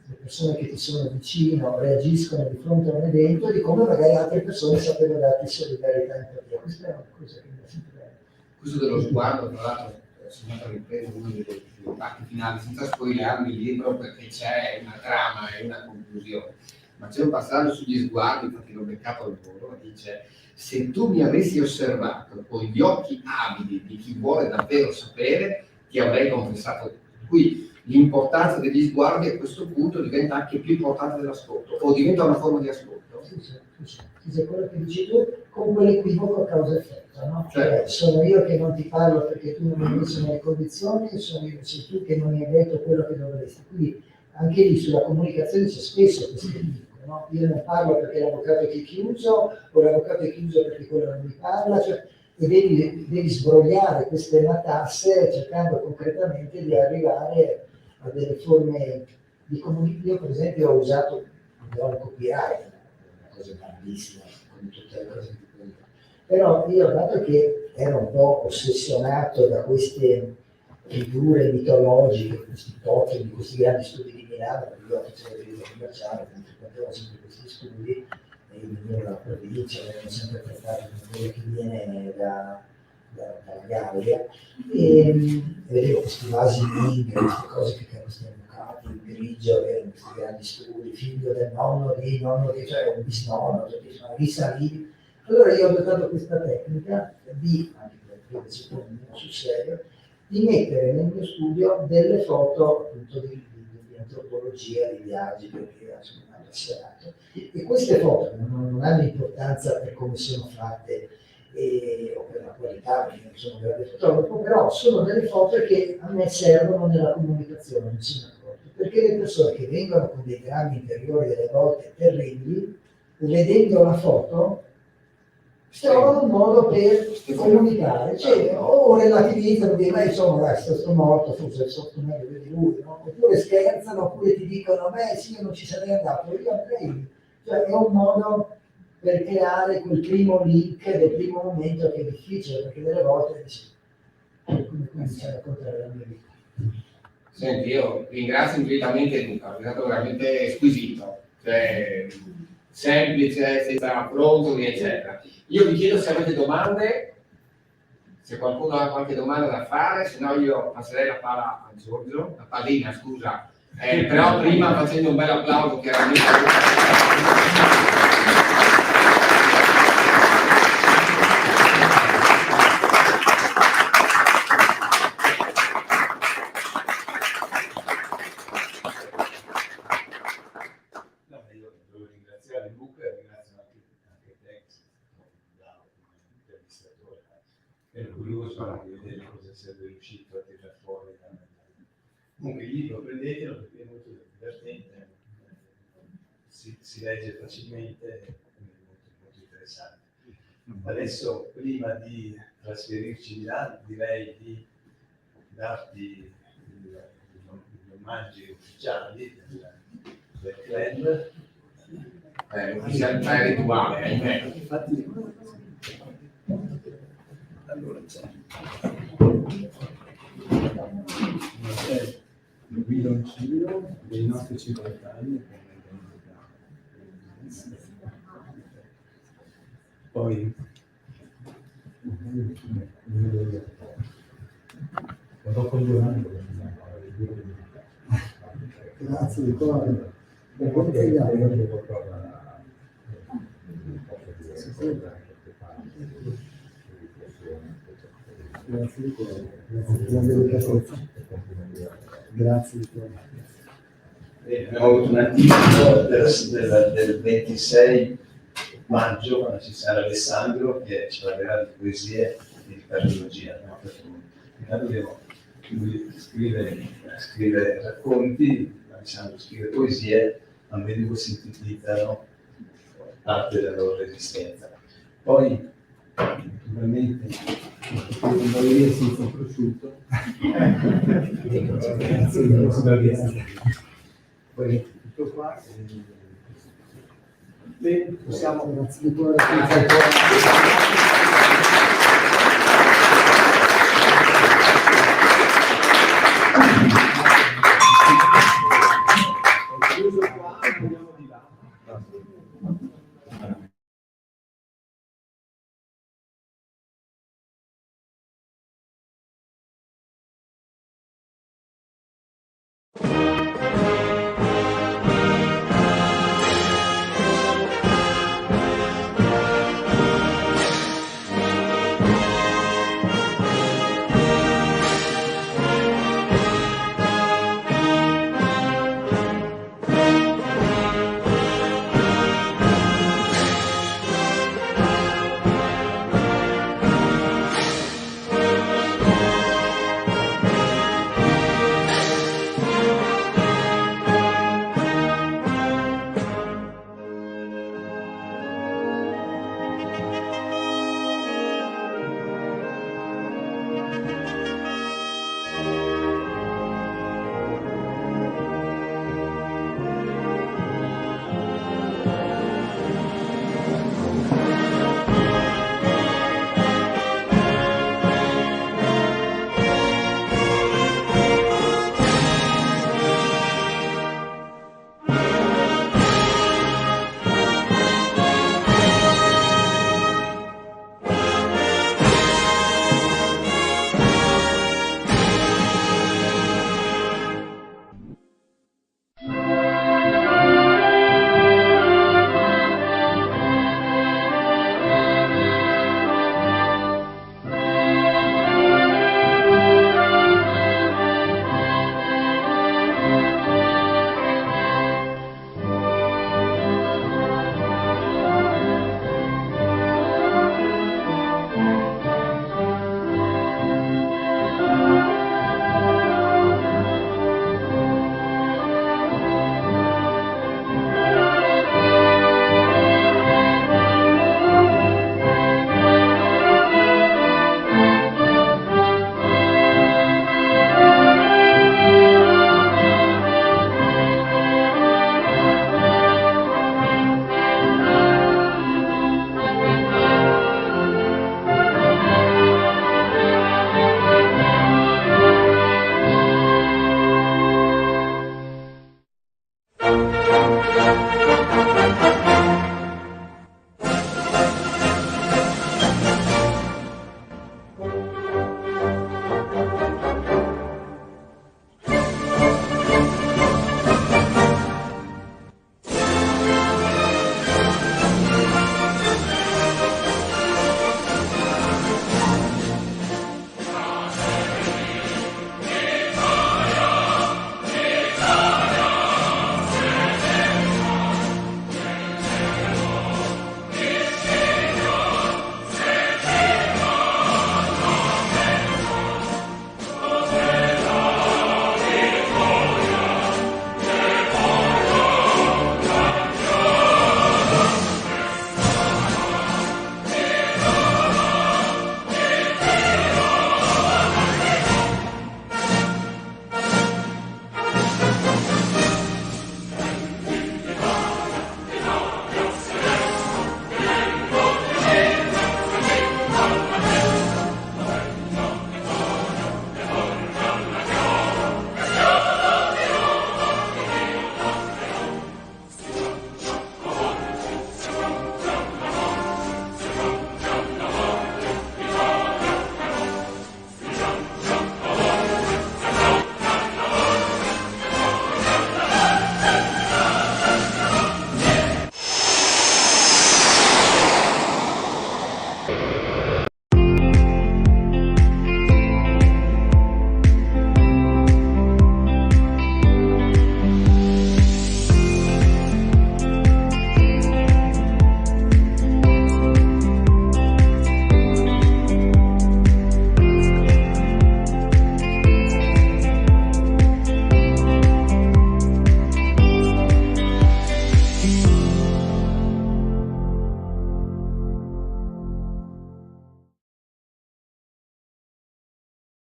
le persone che ti sono vicino reagiscono di fronte a un evento, di come magari altre persone sapevano darti solidarietà e empatia. Questa è una cosa che mi ha sempre... Questo dello sguardo, tra l'altro, sono andato a riprendere una delle parti finali, senza spoilerarmi il libro, perché c'è una trama e una conclusione. Ma c'è un passaggio sugli sguardi, infatti l'ho beccato al volo, dice: se tu mi avessi osservato con gli occhi avidi di chi vuole davvero sapere, ti avrei confessato tutto. Qui l'importanza degli sguardi a questo punto diventa anche più importante dell'ascolto, o diventa una forma di ascolto. Sì, quello che dici tu, con quell'equivoco causa-effetto, no? Certo. Sono io che non ti parlo perché tu non mi hai messo nelle condizioni, sei tu che non mi hai detto quello che dovresti. Quindi anche lì sulla comunicazione c'è spesso questo equivoco, no? Io non parlo perché l'avvocato è chiuso, o l'avvocato è chiuso perché quello non mi parla, cioè, e devi sbrogliare queste matasse cercando concretamente di arrivare a delle forme di comunicazione. Io per esempio ho usato il copyright, una cosa grandissima, come tutte le cose di quello. Però io, dato che ero un po' ossessionato da queste figure mitologiche, questi totemi, questi grandi studi di Milano, perché io facevo il commerciale, quindi facevo sempre questi studi, e venivo dalla provincia, avevano sempre trattato con quello che viene dalla Gallia, e vedevo questi vasi Ming, queste cose che questi avvocati, il grigio, avevano questi grandi studi, figlio del nonno di, cioè un bisnonno, cioè, sono risalivi. Allora io ho adottato questa tecnica di, anche perché si pone sul serio, di mettere nel mio studio delle foto appunto di antropologia, di viaggi, perché sono appassionato. E queste foto non hanno importanza per come sono fatte o per la qualità, perché non sono un grande fotografo, però sono delle foto che a me servono nella comunicazione, non si accorge, perché le persone che vengono con dei drammi interiori delle volte terribili, vedendo la foto, trovano un modo per comunicare, cioè, o relativizzano, dicono insomma dai, sto morto, forse sotto meglio di lui, no? Oppure scherzano, oppure ti dicono beh sì, io non ci sarei andato, io andrei. Cioè è un modo per creare quel primo link del primo momento che è difficile, perché delle volte dici, come cominciare a raccontare la mia vita. Senti, io ringrazio infinitamente Luca, è stato veramente squisito, cioè, semplice, senza fronzoli, eccetera. Io vi chiedo se avete domande, se qualcuno ha qualche domanda da fare, se no io passerei la palla a Giorgio, la pallina, scusa, però prima facendo un bel applauso chiaramente. Io devo ringraziare Luca e ringrazio anche te, intervistatore. Ero curioso di vedere cosa sarebbe riuscito a tirare fuori. Comunque il libro prendetelo perché è molto divertente, si legge facilmente, è molto interessante. Adesso, prima di trasferirci di là, direi di darti gli omaggi ufficiali del club. Ufficialità rituale, ahimè. Infatti, allora c'è il bilancino dei nostri circontani. Poi dopo 2 anni Grazie di cuore. Grazie di cuore. Grazie di cuore. Abbiamo avuto un anticipo del 26 maggio, quando ci sarà Alessandro che ci parlerà di poesie e di cardiologia. No? Dobbiamo scrivere racconti, Alessandro scrive poesie, ambedue sintetizzano parte della loro esistenza. Poi, naturalmente, un valore senza prosciutto. Poi tutto qua. Bene, possiamo. Grazie di cuore.